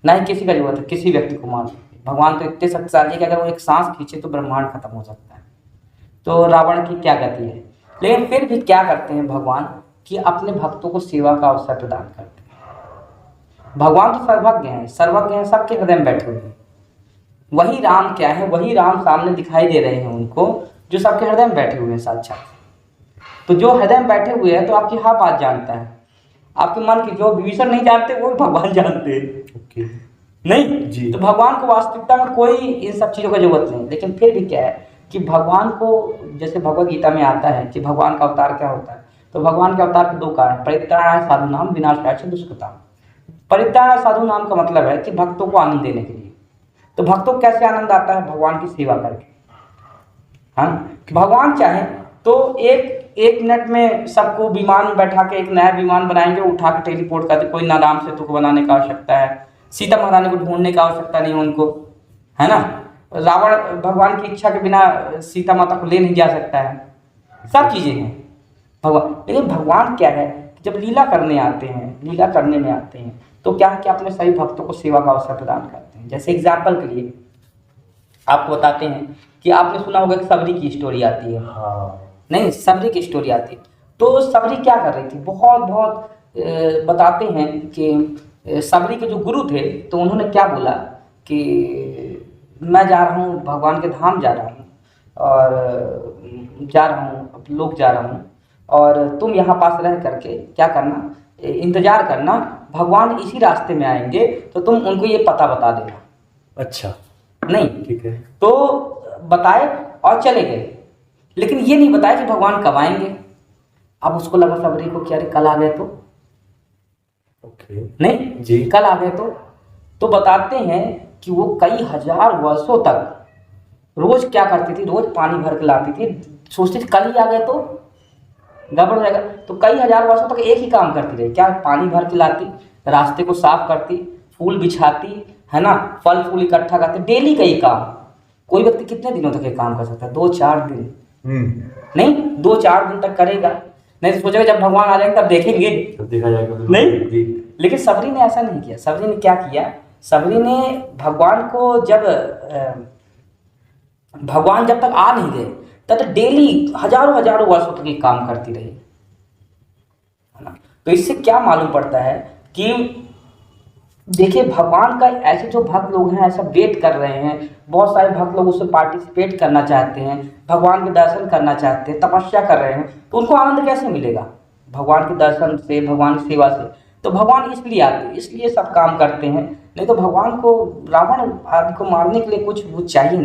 ना ही किसी का ज़रूरत है किसी व्यक्ति को मार। भगवान तो इतने शक्तिशाली है कि अगर वो एक सांस खींचे तो ब्रह्मांड खत्म हो सकता है। तो रावण की क्या गति है, लेकिन फिर भी क्या करते हैं भगवान कि अपने भक्तों को सेवा का अवसर प्रदान करते हैं। भगवान तो सर्वज्ञ हैं, सर्वज्ञ हैं, सबके हृदय में बैठे हुए हैं। वही राम क्या है, वही राम सामने दिखाई दे रहे हैं उनको, जो सबके हृदय में बैठे हुए हैं साक्षात। तो जो हृदय में बैठे हुए हैं तो आपकी हर बात जानता है, आपके मन की, जो विभीषण नहीं जानते वो भगवान जानते हैं। नहीं जी। तो भगवान को वास्तविकता में कोई इन सब चीज़ों का जरूरत नहीं, लेकिन फिर भी क्या है कि भगवान को, जैसे भगवद गीता में आता है कि भगवान का अवतार क्या होता है, तो भगवान के अवतार के 2 कारण, परित्राणाय साधूनाम विनाशाय च दुष्कृताम। परित्राणाय साधु नाम का मतलब है कि भक्तों को आनंद देने के लिए। तो भक्तों को कैसे आनंद आता है? भगवान की सेवा करके। हाँ, भगवान चाहे तो एक मिनट में सबको विमान में बैठा के एक नया विमान बनाएंगे, उठा के टेलीपोर्ट कर दे। कोई ना राम सेतु को बनाने का आवश्यकता है, सीता महारानी को ढूंढने का आवश्यकता नहीं उनको, है ना। रावण भगवान की इच्छा के बिना सीता माता को ले नहीं जा सकता है। सब चीज़ें हैं भगवान। लेकिन भगवान क्या है, जब लीला करने आते हैं, लीला करने में आते हैं, तो क्या है कि अपने सभी भक्तों को सेवा का अवसर प्रदान करते हैं। जैसे एग्जाम्पल के लिए आपको बताते हैं कि आपने सुना होगा कि सबरी की स्टोरी आती है। हाँ। नहीं, सबरी की स्टोरी आती है। तो सबरी क्या कर रही थी, बहुत बताते हैं कि सबरी के जो गुरु थे, तो उन्होंने क्या बोला कि मैं जा रहा हूँ भगवान के धाम जा रहा हूँ, और जा रहा हूँ लोक जा रहा हूँ, और तुम यहाँ पास रह करके क्या करना, इंतजार करना, भगवान इसी रास्ते में आएंगे, तो तुम उनको ये पता बता देना। अच्छा, नहीं, ठीक है। तो बताए और चले गए, लेकिन ये नहीं बताया कि भगवान कब आएंगे। अब उसको लगा सबरी को कि अरे कल आ गए तो, ओके, नहीं जी, कल आ गए तो बताते हैं कि वो कई हजार वर्षों तक रोज क्या करती थी, रोज पानी भर के लाती थी, सोचती थी कल ही आ गए तो गड़बड़ हो जाएगा। तो कई हजार वर्षों तक एक ही काम करती रही, क्या, पानी भर के लाती, रास्ते को साफ करती, फूल बिछाती, है ना, फल फूल इकट्ठा करती, डेली का ही काम। कोई व्यक्ति कितने दिनों तक ये काम कर सकता है? 2-4 दिन, नहीं 2-4 दिन तक करेगा, नहीं तो सोचेगा जब भगवान आ जाएंगे तब देखेंगे, तब देखा जाएगा। नहीं। लेकिन सबरी ने ऐसा नहीं किया। सबरी ने क्या किया, सबरी ने भगवान को जब भगवान जब तक आ नहीं गए तब तक डेली हजारों हजारों वर्षों तक ये काम करती रही, है ना। तो इससे क्या मालूम पड़ता है कि देखिए भगवान का ऐसे जो भक्त लोग हैं ऐसा वेट कर रहे हैं, बहुत सारे भक्त लोग उसमें पार्टिसिपेट करना चाहते हैं, भगवान के दर्शन करना चाहते हैं, तपस्या कर रहे हैं, तो उनको आनंद कैसे मिलेगा भगवान के दर्शन से, भगवान की सेवा से? तो भगवान इसलिए आते हैं, इसलिए सब काम करते हैं। नहीं तो भगवान को, रावण आदि को मारने के लिए कुछ वो चाहिए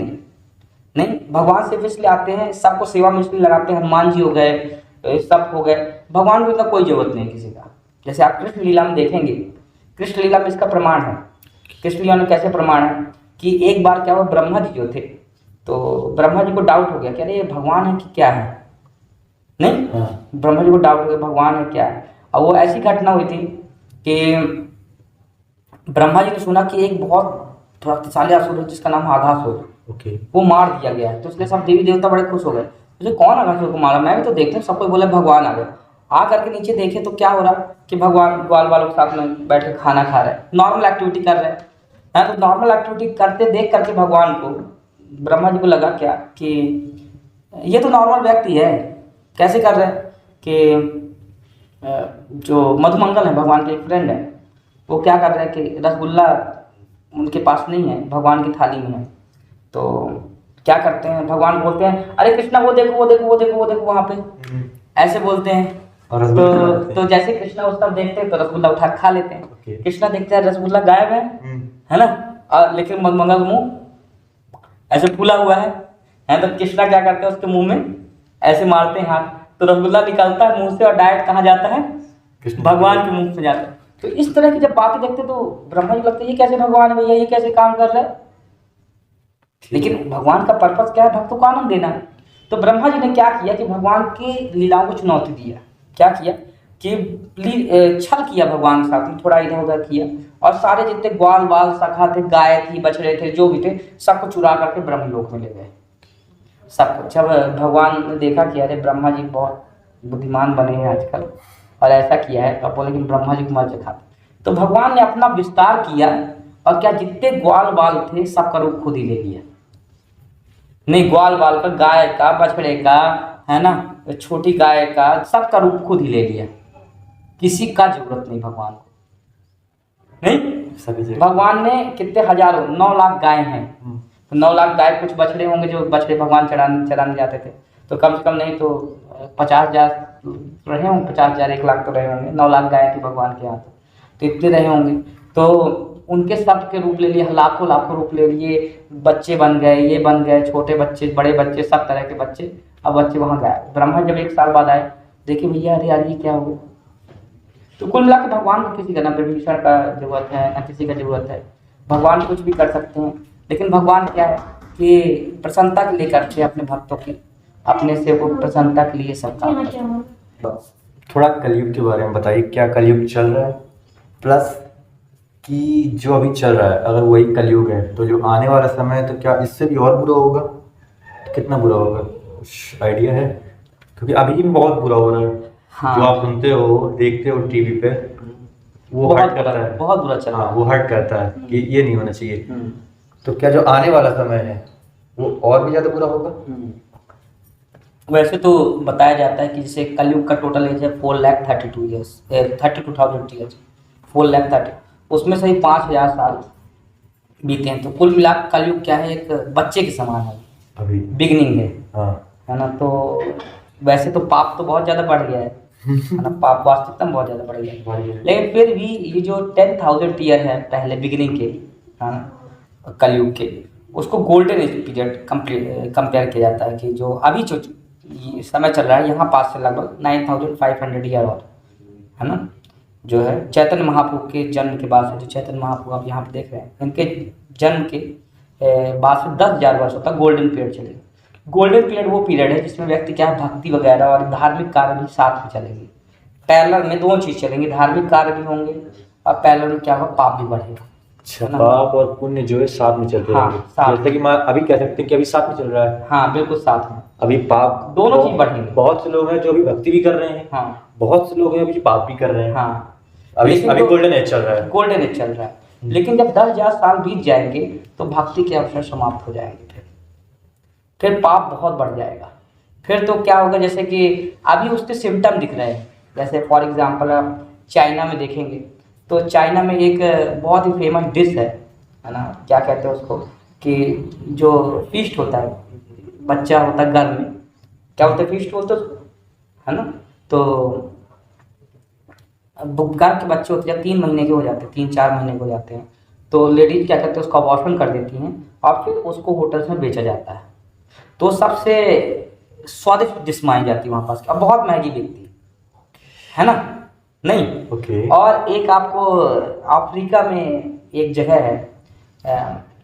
नहीं, भगवान सिर्फ इसलिए आते हैं, सबको सेवा में इसलिए लगाते हैं। हनुमान जी हो गए, सब हो गए, भगवान को इतना कोई जरूरत नहीं किसी का। जैसे आप कृष्ण लीला में देखेंगे, कृष्ण लीला में इसका प्रमाण है। कृष्ण लीला में कैसे प्रमाण है कि एक बार क्या हुआ, ब्रह्मा जी जो थे, तो ब्रह्मा जी को डाउट हो गया कि अरे ये भगवान है कि क्या है, नहीं, ब्रह्मा जी को डाउट हो गया भगवान है क्या है। और वो ऐसी घटना हुई थी कि ब्रह्मा जी ने सुना कि एक बहुत शक्तिशाली असुर है जिसका नाम आघासुर, वो मार दिया गया है। तो इसलिए सब देवी देवता बड़े खुश हो गए, मुझे कौन आघासुर को मारा, मैं भी तो देखते हैं, सबको बोले भगवान आ गए। आ करके नीचे देखे तो क्या हो रहा कि भगवान ग्वाल वालों के साथ में बैठ के खाना खा रहे हैं, नॉर्मल एक्टिविटी कर रहे हैं। तो नॉर्मल एक्टिविटी करते देख करके भगवान को, ब्रह्मा जी को लगा क्या कि ये तो नॉर्मल व्यक्ति है, कैसे कर रहे हैं कि जो मधुमंगल है भगवान के एक फ्रेंड है, वो क्या कर रहे हैं कि रसगुल्ला उनके पास नहीं है, भगवान की थाली में है। तो क्या करते हैं, भगवान बोलते हैं अरे कृष्णा वो देखो वो देखो वो देखो वो देखो वहाँ पे, ऐसे बोलते हैं। तो जैसे कृष्णा उस तब देखते हैं तो रसगुल्ला उठा खा लेते हैं। कृष्णा देखते हैं रसगुल्ला गायब है ना, लेकिन मधुमंगल मुंह ऐसे फूला हुआ है। तो कृष्णा क्या करते हैं, उसके मुंह में ऐसे मारते हैं हाथ, तो रसगुल्ला निकलता है मुंह से और डायरेक्ट कहाँ जाता है, भगवान के मुंह में जाता है। तो इस तरह की जब बातें देखते तो ब्रह्मा जी लगता है ये कैसे भगवान है भैया, ये कैसे काम कर रहा है। लेकिन भगवान का पर्पस क्या है, भक्तों को आनंद देना है। तो ब्रह्मा जी ने क्या किया कि भगवान की लीलाओं को चुनौती दिया। क्या किया कि छल किया भगवान के साथ में, थोड़ा इधर उधर किया, और सारे जितने ग्वाल बाल सखा थे, गाय थी, बछड़े थे, जो भी थे, सबको चुरा करके ब्रह्मलोक में ले गए सबको। जब भगवान ने देखा कि अरे ब्रह्मा जी बहुत बुद्धिमान बने हैं आजकल और ऐसा किया है, अब बोले कि ब्रह्मा जी को मर से खाते, तो भगवान ने अपना विस्तार किया और क्या, जितने ग्वाल बाल थे सबका रूप खुद ही ले लिया। नहीं, ग्वाल बाल का, गाय का, बछड़े का, है ना, छोटी गाय का, सबका रूप खुद ही ले लिया, किसी का जरूरत नहीं भगवान को। नहीं, भगवान ने कितने हजारों 9 लाख गाय हैं, तो 9 लाख गाय, कुछ बछड़े होंगे जो बछड़े भगवान चराने जाते थे, तो कम से कम नहीं तो 50,000 रहे होंगे, 50,000 1 लाख तो रहे होंगे। 9 लाख गाय थी भगवान के यहाँ, तो इतने रहे होंगे। तो उनके सब के रूप ले लिए, लाखों लाखों रूप ले लिए, बच्चे बन गए, ये बन गए, छोटे बच्चे, बड़े बच्चे, सब तरह के बच्चे। अब बच्चे वहाँ गए, ब्रह्मा जब 1 साल बाद आए, देखे भैया अरे यार ये क्या हुआ। तो कुल मिला के भगवान को किसी का ना विभीषण का जरूरत है ना किसी का जरूरत है, भगवान कुछ भी कर सकते हैं। लेकिन भगवान क्या है कि प्रसन्नता के लिए करते हैं अपने भक्तों की, अपने सेवकों की प्रसन्नता के लिए सब काम करते हैं। थोड़ा कलयुग के बारे में बताइए, क्या कलयुग चल रहा है, प्लस कि जो अभी चल रहा है अगर वही कलयुग है तो जो आने वाला समय है तो क्या इससे भी और बुरा होगा, तो कितना बुरा होगा, कुछ आइडिया है? क्योंकि अभी भी बहुत बुरा हो रहा है। हाँ। जो आप सुनते हो देखते हो टीवी पे, वो हर्ट करता है, बहुत बुरा चल रहा है। हाँ, वो हर्ट करता है कि ये नहीं होना चाहिए। तो क्या जो आने वाला समय है वो और भी ज्यादा बुरा होगा? वैसे तो बताया जाता है कि जैसे कलयुग का टोटल एज है 4,32 ईयर्स, 32,000 ईयर्स, 4,30,000, उसमें से ही 5,000 साल बीते हैं। तो कुल मिला कलयुग क्या है, एक बच्चे के समान है, अभी बिगनिंग है। हाँ। है ना। तो वैसे तो पाप तो बहुत ज़्यादा बढ़ गया है ना, पाप वास्तविकता में बहुत ज़्यादा बढ़ गया है। लेकिन फिर भी ये जो 10,000 ईयर है पहले बिगनिंग के, है ना, कलयुग के, उसको गोल्डन एज पीरियड कंपेयर किया जाता है कि जो अभी जो ये समय चल रहा है यहाँ पास से लगभग 9,500 ईयर और, है ना, जो है चैतन्य महाप्रभु के जन्म के बाद से, जो चैतन्य महाप्रभु आप यहाँ पे देख रहे हैं, इनके जन्म के बाद से 10,000 वर्षों तक गोल्डन पीरियड चलेगा। गोल्डन पीरियड वो पीरियड है जिसमें व्यक्ति क्या है, भक्ति वगैरह और धार्मिक कार्य भी साथ में चलेंगे। पैरेलल में दोनों चीज़ चलेंगी, धार्मिक कार्य भी होंगे और पैरेलल में क्या होगा, पाप भी बढ़ेगा। अच्छा, है ना? पाप और पुण्य जो है साथ में चलते हाँ, रहेंगे। साथ। जैसे कि मैं अभी कह सकते हैं कि अभी साथ में चल रहा है। हाँ बिल्कुल साथ में, अभी पाप दोनों चीज बढ़ेंगे। बहुत से लोग हैं जो अभी भक्ति भी कर रहे हैं, हाँ बहुत से लोग हैं अभी जो पाप भी कर रहे हैं। हाँ, अभी लेकिन अभी तो गोल्डन एज चल रहा है। गोल्डन एज चल रहा है। लेकिन जब 10,000 साल बीत जाएंगे तो भक्ति के अवसर समाप्त हो जाएंगे, फिर पाप बहुत बढ़ जाएगा। फिर तो क्या होगा, जैसे कि अभी उसके सिम्टम दिख रहे हैं। जैसे फॉर एग्जांपल आप चाइना में देखेंगे तो चाइना में एक बहुत ही फेमस डिश है ना, क्या कहते हैं उसको, कि जो फीस्ट होता है, बच्चा होता है घर में, क्या होता है, फीस्ट बोलते हैं उसको, है ना। तो घर के बच्चे होते हैं, 3 महीने के हो जाते हैं, 3-4 महीने के हो जाते हैं, तो लेडीज क्या करते हैं, उसका अबॉर्शन कर देती हैं और फिर उसको होटल्स में बेचा जाता है। तो सबसे स्वादिष्ट डिश मानी जाती है वहाँ पास, और बहुत महंगी बिकती है ना, नहीं। ओके। और एक आपको अफ्रीका में एक जगह है,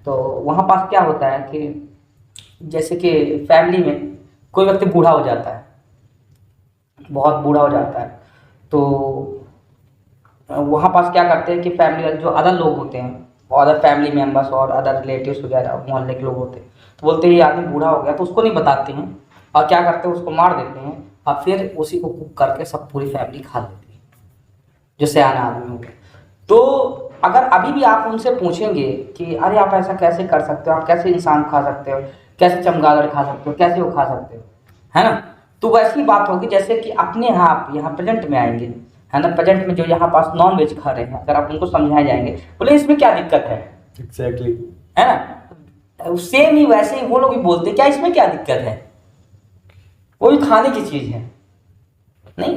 तो वहाँ पास क्या होता है कि जैसे कि फैमिली में कोई व्यक्ति बूढ़ा हो जाता है, बहुत बूढ़ा हो जाता है, तो वहाँ पास क्या करते हैं कि फैमिली जो अदर लोग होते हैं, अदर फैमिली मेम्बर्स और अदर रिलेटिव्स वगैरह मोहल्ले के लोग होते हैं, तो बोलते हैं ये आदमी बूढ़ा हो गया, तो उसको नहीं बताते हैं और क्या करते हैं, उसको मार देते हैं और फिर उसी को कुक करके सब पूरी फैमिली खा लेती है, जो सयाना आदमी हो गया। तो अगर अभी भी आप उनसे पूछेंगे कि अरे आप ऐसा कैसे कर सकते हो, आप कैसे इंसान खा सकते हो, कैसे चमगादड़ खा सकते हो, कैसे वो खा सकते हो, है ना, तो वैसी बात होगी जैसे कि अपने यहाँ आप यहाँ प्रेजेंट में आएंगे, है ना, प्रेजेंट में जो यहाँ पास नॉन वेज खा रहे हैं, अगर आप उनको समझाए जाएंगे, बोले इसमें क्या दिक्कत है, एग्जैक्टली, है ना, सेम ही वैसे ही वो लोग भी बोलते हैं क्या इसमें क्या दिक्कत है, वो भी खाने की चीज़ है, नहीं।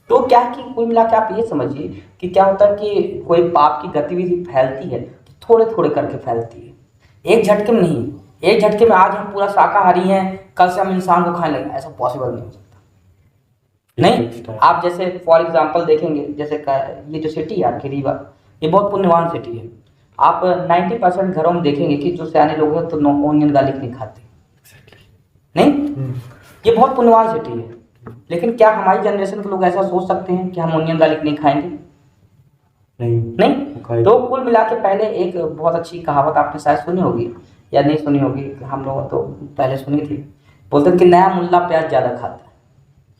तो क्या कि कुल मिला के आप ये समझिए कि क्या होता है कि कोई पाप की गतिविधि फैलती है तो थोड़े थोड़े करके फैलती है, एक झटके में नहीं। एक झटके में आज हम पूरा शाकाहारी हैं, कल से हम इंसान को खाने लगे, ऐसा पॉसिबल नहीं हो सकता, नहीं। आप जैसे फॉर एग्जांपल देखेंगे, जैसे ये जो सिटी है आपकी रीवा, ये बहुत पुण्यवान सिटी है। आप 90% घरों में देखेंगे कि जो सियाने लोग हैं तो ऑनियन गार्लिक नहीं खाते, नहीं। ये बहुत पुण्यवान सिटी है, लेकिन क्या हमारी जनरेशन के लोग ऐसा सोच सकते हैं कि हम ऑनियन गार्लिक नहीं खाएंगे, नहीं। तो कुल मिला के पहले एक बहुत अच्छी कहावत आपने शायद सुनी होगी या नहीं सुनी होगी, हम लोग तो पहले सुनी थी, बोलते हैं कि नया मुल्ला प्याज ज़्यादा खाता है,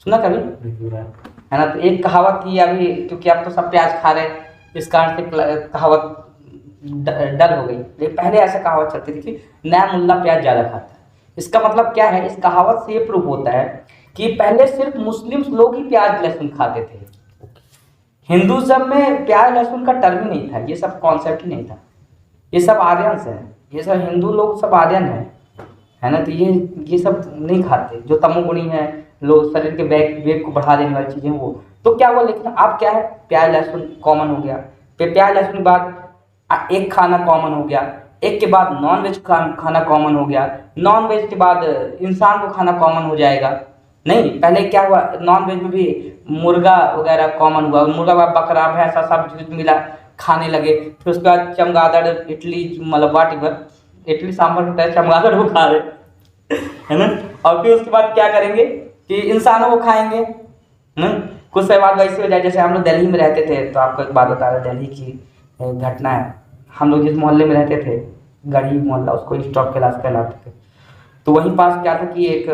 सुना कभी, है ना। तो एक कहावत थी, अभी क्योंकि अब तो सब प्याज खा रहे हैं इस कारण से कहावत डल हो गई, लेकिन पहले ऐसा कहावत चलती थी कि नया मुल्ला प्याज ज़्यादा खाता है। इसका मतलब क्या है, इस कहावत से ये प्रूव होता है कि पहले सिर्फ मुस्लिम लोग ही प्याज लहसुन खाते थे, हिंदुज़म में प्याज लहसुन का टर्म ही नहीं था, ये सब कॉन्सेप्ट ही नहीं था, ये सब आर्यंस हैं, ये सब हिंदू लोग सब आर्यन हैं, है ना। तो ये सब नहीं खाते, जो तमोगुणी है लोग, शरीर के वेग को बढ़ा देने वाली चीज़ें वो, तो क्या हुआ, लेकिन अब क्या है, प्याज लहसुन कॉमन हो गया, फिर प्याज लहसुन के बाद एक खाना कॉमन हो गया, एक के बाद नॉन वेज खाना कॉमन हो गया, नॉन वेज के बाद इंसान को खाना कॉमन हो जाएगा, नहीं। पहले क्या हुआ, नॉन वेज में भी मुर्गा वगैरह कॉमन हुआ, मुर्गा बकरा भैंसा सब मिला खाने लगे, फिर उसके बाद चमगादड़ इडली मतलब वाटिवर इडली सांभर होता है, चमगादड़ वो खा रहे है ना, और फिर उसके बाद क्या करेंगे कि इंसानों को खाएंगे, कुछ समय बाद वैसे हो जाए। जैसे हम लोग दिल्ली में रहते थे, तो आपको एक बात बता रहे, दिल्ली की घटना है, हम लोग जिस मोहल्ले में रहते थे, गरीब मोहल्ला, उसको स्टॉप क्लास कहलाते थे, तो वहीं पास क्या था कि एक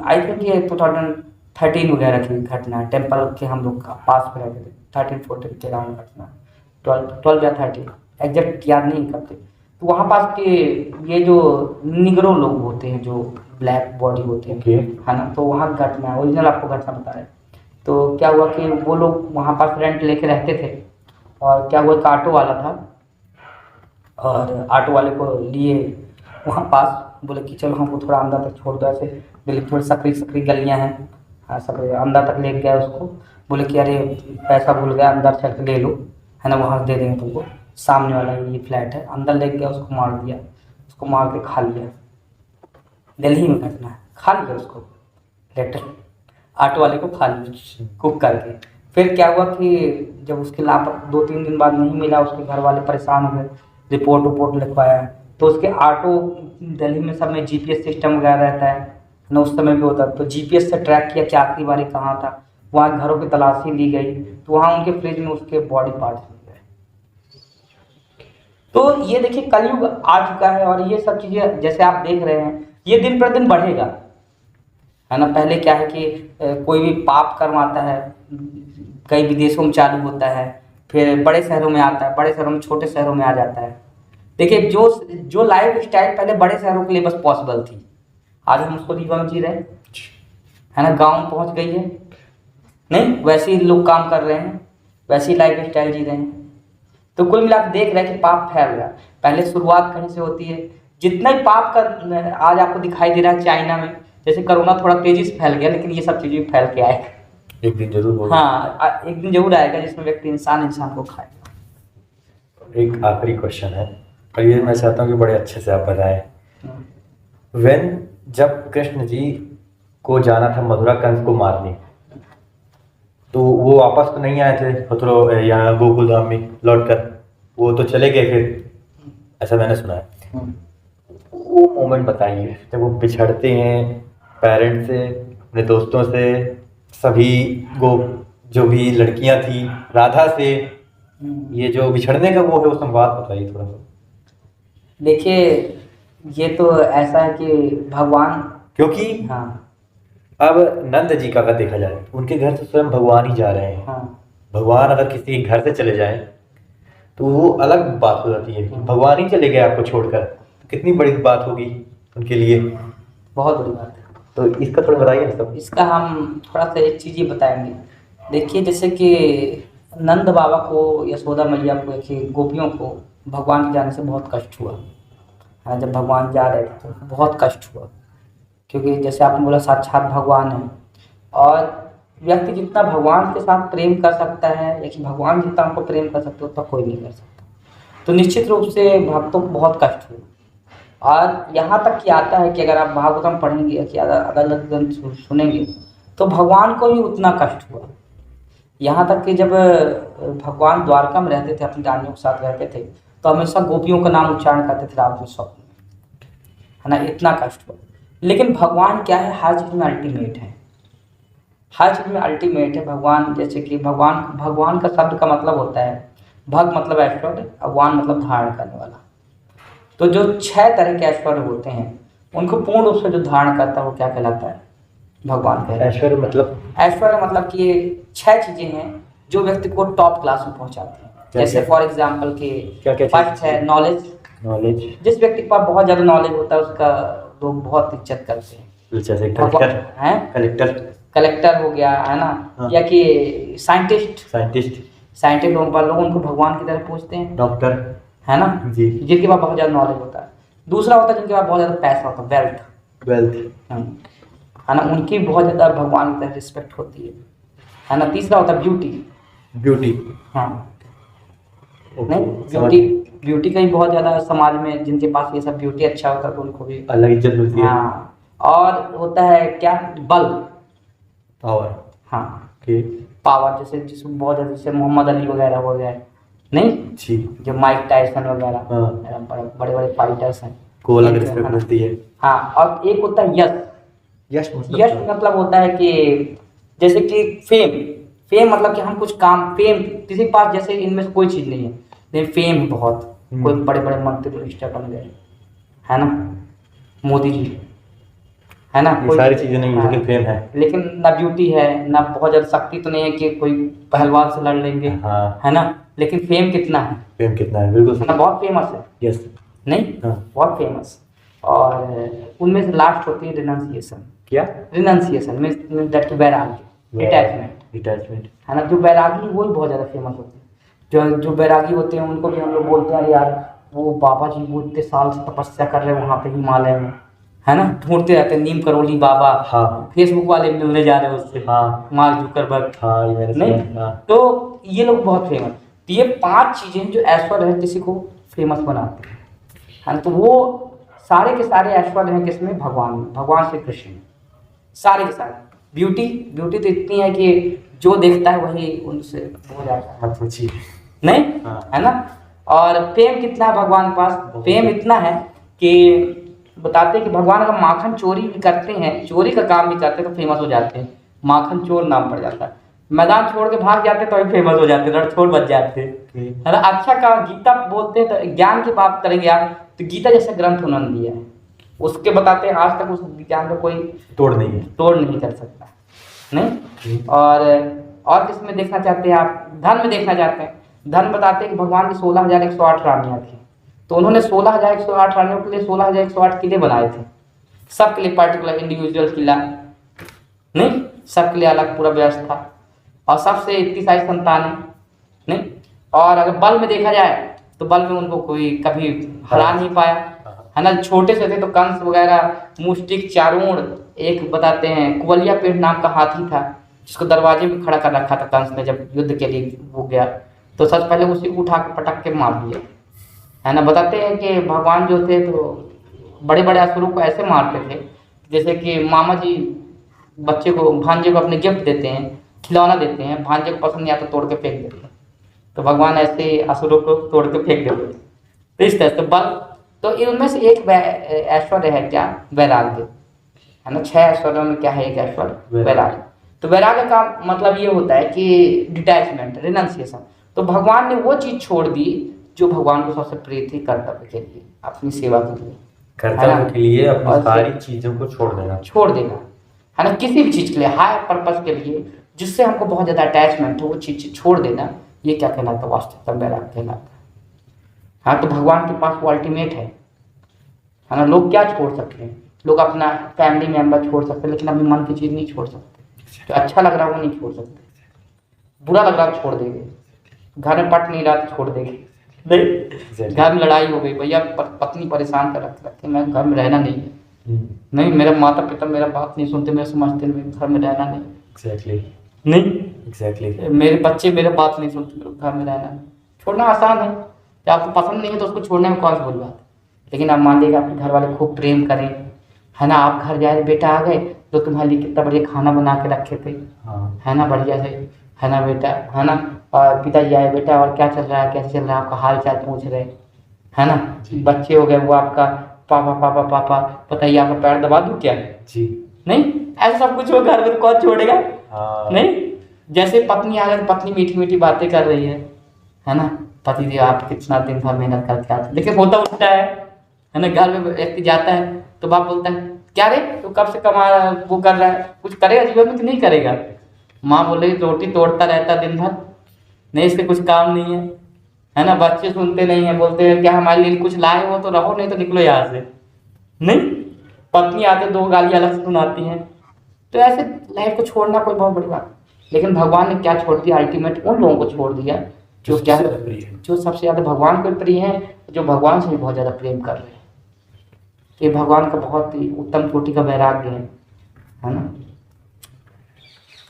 आई थिंक ये 2013 वगैरह की घटना है, टेम्पल के हम लोग का पास में रहते थे, 13-14 के अराउंड घटना, 12 या 13 एग्जैक्ट याद नहीं करते। तो वहाँ पास के ये जो निगरो लोग होते हैं, जो ब्लैक बॉडी होते हैं, है ना, तो वहाँ घटना है, ओरिजिनल आपको घटना बता रहे हैं। तो क्या हुआ कि वो लोग वहाँ पास रेंट लेके रहते थे, और क्या हुआ, एक ऑटो वाला था, और ऑटो वाले को लिए वहाँ पास, बोले कि चलो हमको थोड़ा अंदर तक छोड़ दो, ऐसे दिल्ली थोड़ी सकरी गलियाँ हैं, हाँ सकरी, अंदर तक ले गया उसको, बोले कि अरे पैसा भूल गया, अंदर चल के ले लो, है ना, वहाँ से दे देंगे तुमको, सामने वाला ये फ्लैट है, अंदर ले गया, उसको मार दिया, उसको मार के खा लिया, दिल्ली में घटना है, खा लिया उसको, लेटर ऑटो वाले को खा लिया कुक करके। फिर क्या हुआ कि जब उसके 2-3 दिन बाद नहीं मिला, उसके घर वाले परेशान हो गए, रिपोर्ट लिखवाया, तो उसके ऑटो दिल्ली में सब में जीपीएस सिस्टम वगैरह रहता है ना, उस समय भी होता है। तो जीपीएस से ट्रैक किया कि आखिरी बारी कहाँ था, वहाँ घरों की तलाशी ली गई, तो वहाँ उनके फ्रिज में उसके बॉडी पार्ट्स मिल गए। तो ये देखिए कलयुग आ चुका है, और ये सब चीज़ें जैसे आप देख रहे हैं ये दिन प्रतिदिन बढ़ेगा, है ना। पहले क्या है कि कोई भी पाप कर्म आता है, कई विदेशों में चालू होता है, फिर बड़े शहरों में आता है, बड़े शहरों में छोटे शहरों में आ जाता है। देखिए जो जो लाइफ स्टाइल पहले बड़े शहरों के लिए बस पॉसिबल थी, आज हम उसको रीवा में जी रहे हैं, है ना। गाँव में पहुँच गई है, नहीं वैसे ही लोग काम कर रहे हैं, वैसे ही लाइफ स्टाइल जी रहे हैं। तो कुल मिलाकर देख रहे हैं कि पाप फैल रहा है। पहले शुरुआत कहीं से होती है, जितना ही पाप का आज आपको दिखाई दे रहा है चाइना में, जैसे कोरोना थोड़ा तेजी से फैल गया, लेकिन ये सब चीजें फैल के आएगा, एक दिन जरूर होगा। हाँ एक दिन जरूर आएगा जिसमें व्यक्ति इंसान को खाएगा। एक आखिरी क्वेश्चन है, और ये मैं चाहता हूँ कि बड़े अच्छे से आप बताएं। जब कृष्ण जी को जाना था मथुरा कंस को मारने, तो वो वापस तो नहीं आए थे मथुरा यहाँ गोकुल धाम में लौटकर, वो तो चले गए फिर, ऐसा मैंने सुना है। वो मोमेंट बताइए जब वो बिछड़ते हैं पेरेंट्स से, अपने दोस्तों से, सभी जो भी लड़कियां थी, राधा से, ये जो बिछड़ने का वो है, वो संवाद बताइए थोड़ा सा। देखिए ये तो ऐसा है कि भगवान, क्योंकि हाँ अब नंद जी का अगर देखा जाए, उनके घर से स्वयं भगवान ही जा रहे हैं। हाँ भगवान अगर किसी के घर से चले जाए तो वो अलग बात हो जाती है। भगवान ही चले गए आपको छोड़कर, तो कितनी बड़ी बात होगी उनके लिए, बहुत बड़ी बात है। तो इसका थोड़ा बताइए ना सब। इसका हम थोड़ा सा एक चीज़ ये बताएंगे। देखिए जैसे कि नंद बाबा को, यशोदा मैया को, देखिए गोपियों को भगवान के जाने से बहुत कष्ट हुआ, हाँ। जब भगवान जा रहे थे तो बहुत कष्ट हुआ, क्योंकि जैसे आपने बोला साक्षात भगवान है, और व्यक्ति जितना भगवान के साथ प्रेम कर सकता है, या कि भगवान जितना हमको प्रेम कर सकता है उतना कोई नहीं कर सकता। तो निश्चित रूप से भक्तों को बहुत कष्ट हुआ, और यहाँ तक कि आता है कि अगर आप भागवतम पढ़ेंगे कि अगर ग्रंथ सुनेंगे तो भगवान को भी उतना कष्ट हुआ। यहाँ तक कि जब भगवान द्वारका में रहते थे, अपनी रानियों के साथ रहते थे, तो हमेशा गोपियों का नाम उच्चारण करते थे रात में स्वप्न में, है ना, इतना कष्ट हुआ। लेकिन भगवान क्या है, हर चीज़ में अल्टीमेट है, हर चीज़ में अल्टीमेट है भगवान। जैसे कि भगवान का शब्द का मतलब होता है भग मतलब ऐश्वर्य, अगवान मतलब धारण करने वाला। तो जो 6 तरह के ऐश्वर्य होते हैं उनको पूर्ण रूप से जो धारण करता है वो क्या कहलाता है, भगवान कहलाता है। ऐश्वर्य मतलब कि ये 6 चीजें हैं जो व्यक्ति को टॉप क्लास में पहुंचाती हैं। जैसे फॉर एग्जाम्पल कि फर्स्ट है नॉलेज। जिस व्यक्ति के पास बहुत ज्यादा नॉलेज होता है उसका लोग बहुत इज्जत करते हैं, जैसे कलेक्टर हो गया, है ना, हाँ। या कि साइंटिस्ट लोगों पर लोग उनको भगवान की तरह पूछते हैं, डॉक्टर, है ना जी, जिनके पास बहुत ज्यादा नॉलेज होता है। दूसरा होता है जिनके पास बहुत ज्यादा पैसा होता है, वेल्थ, है ना, उनकी बहुत ज्यादा भगवान की तरह रिस्पेक्ट होती है ना। तीसरा होता है ब्यूटी, हाँ, नहीं ब्यूटी का ही बहुत ज्यादा समाज में, जिनके पास ये सब ब्यूटी अच्छा होता है तो उनको भी अलग इज्जत मिलती है। हाँ, और होता है क्या, बल, पावर, हाँ, पावर, जैसे जिसमें बहुत ज्यादा, जैसे मोहम्मद अली वगैरह हो गए, नहीं जी, जो माइक टायसन वगैरह, हाँ, बड़े फाइटर्स हैं, को अलग रिस्पेक्ट मिलती है। हाँ, और एक होता है यश मतलब होता है कि जैसे कि फेम मतलब कि हम कुछ काम, फेम किसी के पास, जैसे इनमें से कोई चीज़ नहीं है लेकिन फेम बहुत, कोई बड़े बड़े मंत्री मिनिस्टर बन गए, है ना, मोदी जी, है ना, ये सारी चीजें नहीं है, हाँ, लेकिन फेम है, लेकिन ना ब्यूटी है ना बहुत ज़्यादा शक्ति, तो नहीं है कि कोई पहलवान से लड़ लेंगे, हाँ, है ना, लेकिन फेम कितना है, बिल्कुल, है ना, बहुत फेमस है, यस, नहीं, हाँ, बहुत फेमस। और उनमें से लास्ट होती है रिनंसिएशन। क्या रिनंसिएशन मीन्स दैट कि वैराग्य, डिटैचमेंट, है ना। जो वैरागी वो ही बहुत ज़्यादा फेमस होते हैं। जो वैरागी होते हैं उनको भी हम लोग बोलते हैं यार वो बाबा जी वो इतने साल से तपस्या कर रहे हैं वहाँ पे हिमालय में, है ना, ढूंढते रहते हैं नीम करोली बाबा, हाँ, फेसबुक वाले मिलने जा रहे हैं उससे, हाँ, मार्क जुकरबर्ग, हाँ, ये मैंने नहीं, सुना, हाँ। तो ये लोग बहुत फेमस। तो ये 5 चीज़ें जो ऐश्वर्य है किसी को फेमस बनाते हैं, है ना। तो वो सारे के सारे ऐश्वर्य हैं किसमें, भगवान श्री कृष्ण, सारे के सारे। ब्यूटी तो इतनी है कि जो देखता है वही उनसे हो जाता है, मत पूछिए, नहीं, हाँ, है ना। और फेम कितना है भगवान के पास, फेम इतना है कि बताते हैं कि भगवान अगर माखन चोरी भी करते हैं, चोरी का काम भी करते हैं तो फेमस हो जाते हैं, माखन चोर नाम पड़ जाता है। मैदान छोड़ के भाग जाते तो भी फेमस हो जाते, रणछोड़ बच जाते, है ना। अच्छा काम गीता बोलते हैं तो ज्ञान की बात करेंगे आप तो गीता जैसा ग्रंथ उन्होंने दिया है, उसके बताते हैं आज तक उस ज्ञान का कोई तोड़ नहीं है, तोड़ नहीं कर सकता, नहीं। और किसमें देखना चाहते हैं आप, धन में देखना चाहते हैं, धन बताते हैं कि भगवान की 16,108 रानियां थी, तो उन्होंने 16,108 रानियों के लिए 16,108 किले बनाए थे, सबके लिए पर्टिकुलर इंडिविजुअल किला, नहीं, सबके लिए अलग पूरा व्यवस्था, और सबसे इतनी सारी संतानें, नहीं। और अगर बल में देखा जाए तो बल में उनको कोई कभी हरा नहीं पाया, है ना। छोटे से थे तो कंस वगैरह, मुष्टिक, चारूण, एक बताते हैं कुवलिया पेड़ नाम का हाथी था जिसको दरवाजे में खड़ा कर रखा था कंस ने, जब युद्ध के लिए वो गया तो सबसे पहले उसी को उठा के पटक के मार दिया, है ना। बताते हैं कि भगवान जो थे तो बड़े बड़े असुरों को ऐसे मारते थे जैसे कि मामा जी बच्चे को, भांजे को अपने गिफ्ट देते हैं, खिलौना देते हैं, भांजे को पसंद नहीं आता तोड़ के फेंक देते हैं, तो भगवान ऐसे असुरों को तोड़ के फेंक देते थे। तो इस तरह से बल, तो इनमें से एक ऐश्वर्य है क्या, वैराग्य, है ना। 6 ऐश्वर्यों में क्या है, एक ऐश्वर्य वैराग्य। तो वैराग्य का मतलब ये होता है कि डिटैचमेंट, रिनंसिएशन। तो भगवान ने वो चीज छोड़ दी जो भगवान को सबसे प्रिय थी, कर्तव्य के लिए, अपनी सेवा के लिए, कर्तव्य के लिए अपनी और सारी चीजों को छोड़ देना, है ना, किसी भी चीज के लिए, हाई पर्पस के लिए जिससे हमको बहुत ज्यादा अटैचमेंट हो, वो चीज छोड़ देना, ये क्या कहलाता है, वास्तविकता वैराग्य कहलाता है। हाँ, तो भगवान के पास वो अल्टीमेट है ना। लोग क्या छोड़ सकते हैं, लोग अपना फैमिली मेंबर छोड़ सकते हैं लेकिन अपनी मन की चीज नहीं छोड़ सकते, जो अच्छा लग रहा है वो नहीं छोड़ सकते, बुरा लग रहा है छोड़ देंगे, घर में पट नहीं रहा तो छोड़ देंगे, नहीं, घर में लड़ाई हो गई, भैया पत्नी परेशान कर रखती, मैं घर में रहना नहीं है, नहीं, मेरा माता पिता मेरा बात नहीं सुनते, मेरे समझते नहीं, घर में रहना नहीं, नहीं, मेरे बच्चे मेरे बात नहीं सुनते, घर में रहना नहीं। छोड़ना आसान है, जब आपको पसंद नहीं है तो उसको छोड़ने में कौन सी बड़ी बात है। लेकिन आप मान लीजिए आपके घर वाले खूब प्रेम करें, है ना, आप घर जाए, बेटा आ गए तो तुम्हारे लिए कितना बढ़िया खाना बना के रखे थे, है ना, बढ़िया से, है ना बेटा, है ना, और पिताजी आए, बेटा और क्या चल रहा है, कैसे चल रहा है, आपका हाल चाल पूछ रहे, है ना। बच्चे हो गए वो आपका पापा पापा पापा, बताइए आपका पैर दबा दूं क्या जी, नहीं, ऐसा सब कुछ हो घर में तो कौन छोड़ेगा, नहीं। जैसे पत्नी आ गई, पत्नी मीठी मीठी बातें कर रही है ना, पति जी आप कितना दिन भर मेहनत करके आते, लेकिन होता उल्टा है ना। घर में व्यक्ति जाता है तो बाप बोलता है क्या रे तू कब से कमा रहा है, वो कर रहा है, कुछ करेगा जीवन में कि नहीं करेगा। माँ बोले रोटी तोड़ता रहता दिन भर, नहीं इसके कुछ काम नहीं है ना। बच्चे सुनते नहीं है, बोलते हैं क्या हमारे लिए कुछ लाए हो तो रहो, नहीं तो निकलो यहाँ से, नहीं। पत्नी आते 2 गालियाँ अलग से सुनाती हैं। तो ऐसे लाइफ को छोड़ना कोई बहुत बड़ी बात, लेकिन भगवान ने क्या छोड़ दिया, अल्टीमेट उन लोगों को छोड़ दिया जो क्या, जो सबसे ज्यादा भगवान को प्रिय है, जो भगवान से भी बहुत ज्यादा प्रेम कर रहे हैं। ये भगवान का बहुत ही उत्तम कोटि का वैराग्य है ना।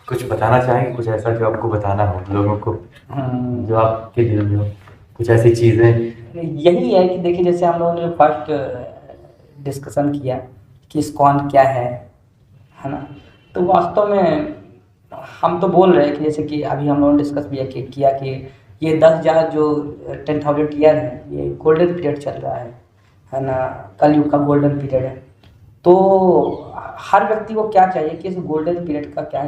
कुछ बताना चाहेंगे, कुछ ऐसा जो आपको बताना हो लोगों को, जो आपके दिल में हो, कुछ ऐसी चीजें। यही है कि देखिए जैसे हम लोगों ने फर्स्ट डिस्कशन किया कि इस्कॉन क्या है ना, तो वास्तव में हम तो बोल रहे हैं कि जैसे कि अभी हम लोगों ने डिस्कस भी किया कि ये 10,000 जो 10,000 ईयर है, ये गोल्डन पीरियड चल रहा है ना, कलयुग का गोल्डन पीरियड है। तो हर व्यक्ति को क्या चाहिए कि इस गोल्डन पीरियड का क्या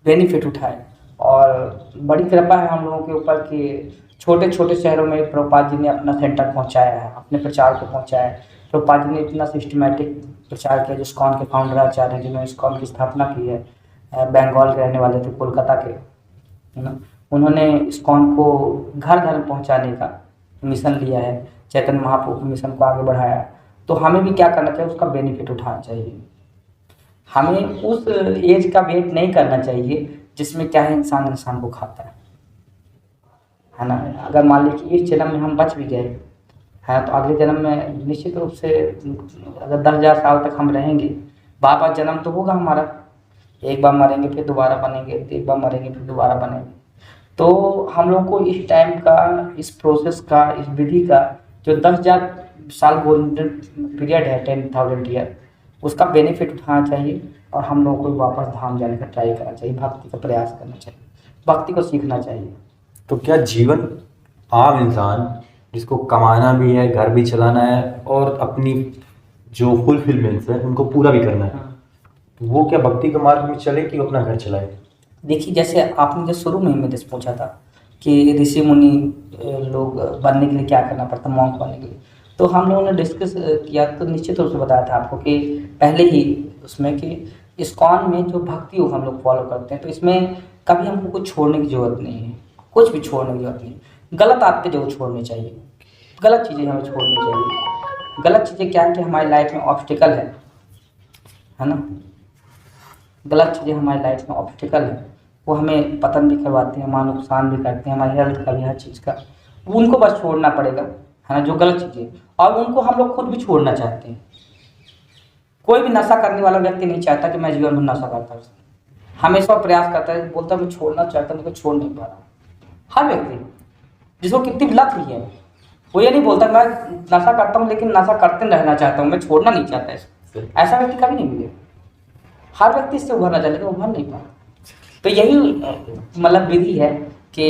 बेनिफिट उठाए। और बड़ी कृपा है हम लोगों के ऊपर कि छोटे छोटे शहरों में प्रभुपाद जी ने अपना सेंटर पहुंचाया है, अपने प्रचार को पहुंचाया है। प्रभुपाद जी ने इतना सिस्टमेटिक प्रचार किया, जो इस्कॉन के फाउंडर आचार्य हैं, जिन्होंने इस्कॉन की स्थापना की है, बंगाल के रहने वाले थे, कोलकाता के, है ना। उन्होंने इस्कॉन को घर घर पहुंचाने का मिशन लिया है, चैतन्य महाप्रभु मिशन को आगे बढ़ाया। तो हमें भी क्या करना चाहिए, उसका बेनिफिट उठाना चाहिए। हमें उस एज का वेट नहीं करना चाहिए जिसमें क्या है इंसान को खाता है ना। अगर मान लीजिए इस जन्म में हम बच भी गए हैं तो अगले जन्म में निश्चित रूप से अगर 10,000 साल तक हम रहेंगे, बार जन्म तो होगा हमारा, एक बार मरेंगे फिर दोबारा बनेंगे, एक बार मरेंगे फिर दोबारा बनेंगे। तो हम लोग को इस टाइम का, इस प्रोसेस का, इस विधि का जो 10,000 साल गोल्डन पीरियड है, 10,000 ईयर, उसका बेनिफिट उठाना चाहिए और हम लोगों को वापस धाम जाने का ट्राई करना चाहिए, भक्ति का प्रयास करना चाहिए, भक्ति को सीखना चाहिए। तो क्या जीवन आम इंसान जिसको कमाना भी है, घर भी चलाना है और अपनी जो फुलफिलमेंट्स है उनको पूरा भी करना है, तो वो क्या भक्ति के मार्ग में चले कि अपना घर चलाए? देखिए, जैसे आपने जो शुरू में ही मेरे से पूछा था कि ऋषि मुनि लोग बनने के लिए क्या करना पड़ता है, मॉन्क बनने के लिए, तो हम लोगों ने डिस्कस किया, तो निश्चित रूप से बताया था आपको कि पहले ही उसमें कि इस्कॉन में जो भक्ति योग हम लोग फॉलो करते हैं, तो इसमें कभी हमको कुछ छोड़ने की ज़रूरत नहीं है, कुछ भी छोड़ने की ज़रूरत नहीं है। गलत आदतें जो छोड़नी चाहिए, गलत चीज़ें हमें छोड़नी चाहिए। गलत चीज़ें क्या है कि हमारी लाइफ में ऑब्स्टिकल है ना, गलत चीज़ें हमारी लाइफ में ऑब्स्टिकल है, वो हमें पतन भी करवाती हैं, हमारा नुकसान भी करते हैं, हमारी हेल्थ का भी, हर चीज़ का। उनको बस छोड़ना पड़ेगा, है ना, जो गलत चीज़ें, और उनको हम लोग खुद भी छोड़ना चाहते हैं। कोई भी नशा करने वाला व्यक्ति नहीं चाहता कि मैं जीवन भर नशा करता हूँ, हमेशा प्रयास करता है, बोलता है मैं छोड़ना चाहता हूँ, लेकिन छोड़ नहीं पा रहा। हर व्यक्ति जिसको कितनी भी लत भी है, वो ये नहीं बोलता मैं नशा करता हूँ लेकिन नशा करते रहना चाहता हूँ, मैं छोड़ना नहीं चाहता इसको। ऐसा व्यक्ति कभी नहीं मिलेगा। हर व्यक्ति इससे उभरना चाहे लेकिन उभर नहीं पा रहा। तो यही मतलब विधि है कि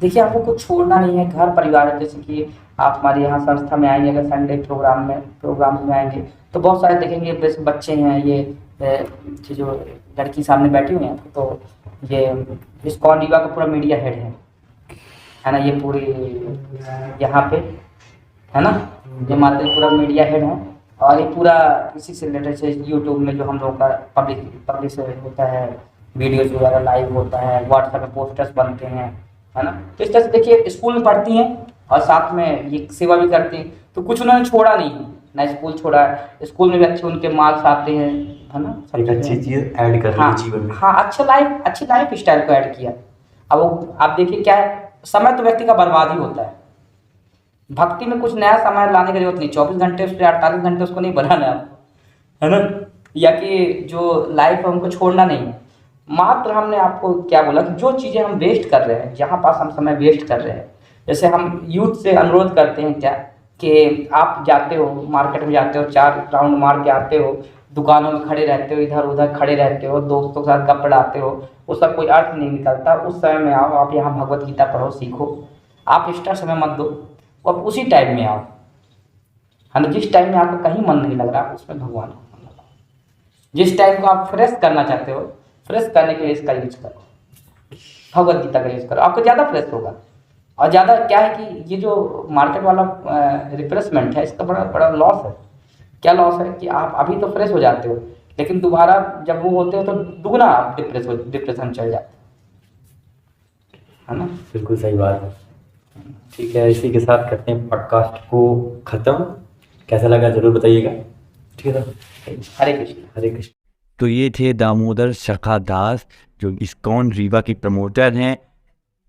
देखिए, आपको कुछ छोड़ना नहीं है। घर परिवार है, जैसे कि आप हमारे यहाँ संस्था में आएंगे, अगर संडे प्रोग्राम में आएंगे, तो बहुत सारे देखेंगे बच्चे हैं, ये जो लड़की सामने बैठी हुई है, तो ये इस्कॉन रीवा का पूरा मीडिया हेड है ना, ये पूरी यहाँ पे, है ना, ये मात्र पूरा मीडिया हेड है, और ये पूरा इसी से रिलेटेड से यूट्यूब में जो हम लोगों का पब्लिश होता है, वीडियोज वगैरह लाइव होता है, व्हाट्सएप में पोस्टर्स बनते हैं, है ना। तो इस तरह से देखिए, स्कूल में पढ़ती हैं और साथ में ये सेवा भी करती हैं, तो कुछ उन्होंने छोड़ा नहीं है ना, स्कूल छोड़ा है, स्कूल में भी अच्छे उनके मार्क्स आते हैं, है ना, एक अच्छी चीज़ ऐड कर रही है जीवन में। हाँ, अच्छी लाइफ स्टाइल को ऐड किया। अब आप देखिए क्या है, समय तो व्यक्ति का बर्बाद ही होता है। भक्ति में कुछ नया समय लाने की जरूरत नहीं, 24 घंटे उससे 48 घंटे उसको नहीं बनाना है आपको, है ना, या कि जो लाइफ है उनको छोड़ना नहीं है। मात्र हमने आपको क्या बोला कि जो चीज़ें हम वेस्ट कर रहे हैं, जहाँ पास हम समय वेस्ट कर रहे हैं, जैसे हम यूथ से अनुरोध करते हैं क्या कि आप जाते हो मार्केट में, जाते हो 4 राउंड मार के आते हो, दुकानों में खड़े रहते हो, इधर उधर खड़े रहते हो, दोस्तों के साथ गप्पे लड़ाते हो, उसका कोई अर्थ नहीं निकलता। उस समय में आओ, आप यहाँ भगवत गीता पढ़ो, सीखो। आप एक्स्ट्रा समय मत दो, अब उसी टाइम में आओ, है ना, जिस टाइम में आपका कहीं मन नहीं लग रहा, उसमें भगवान को मन लगाओ। जिस टाइम को आप फ्रेश करना चाहते हो, फ्रेश करने के लिए इसका यूज करो, भगवत गीता का यूज करो, आपको ज़्यादा फ्रेश होगा। और ज़्यादा क्या है कि ये जो मार्केट वाला रिफ्रेशमेंट है, इसका बड़ा बड़ा लॉस है। क्या लॉस है कि आप अभी तो फ्रेश हो जाते हो, लेकिन दोबारा जब वो होते हो तो दुगना आप डिप्रेशन चल जाते है ना। बिल्कुल सही बात है। ठीक है, इसी के साथ करते हैं पॉडकास्ट को ख़त्म। कैसा लगा ज़रूर बताइएगा। ठीक है सर, हरे कृष्ण। हरे कृष्ण। तो ये थे दामोदर सखा दास, जो इस्कॉन रीवा की प्रमोटर हैं।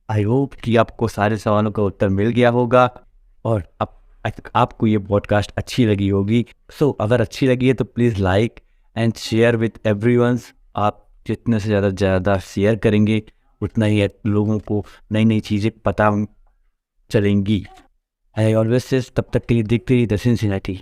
आई होप कि आपको सारे सवालों का उत्तर मिल गया होगा और आपको ये पॉडकास्ट अच्छी लगी होगी। सो अगर अच्छी लगी है तो please like and share with everyone's. आप जितने से ज़्यादा शेयर करेंगे उतना ही लोगों को नई नई चीज़ें पता चलेंगी। आई ऑलवेज से तब तक के लिए देखते रहिए द सिंसिनाटी।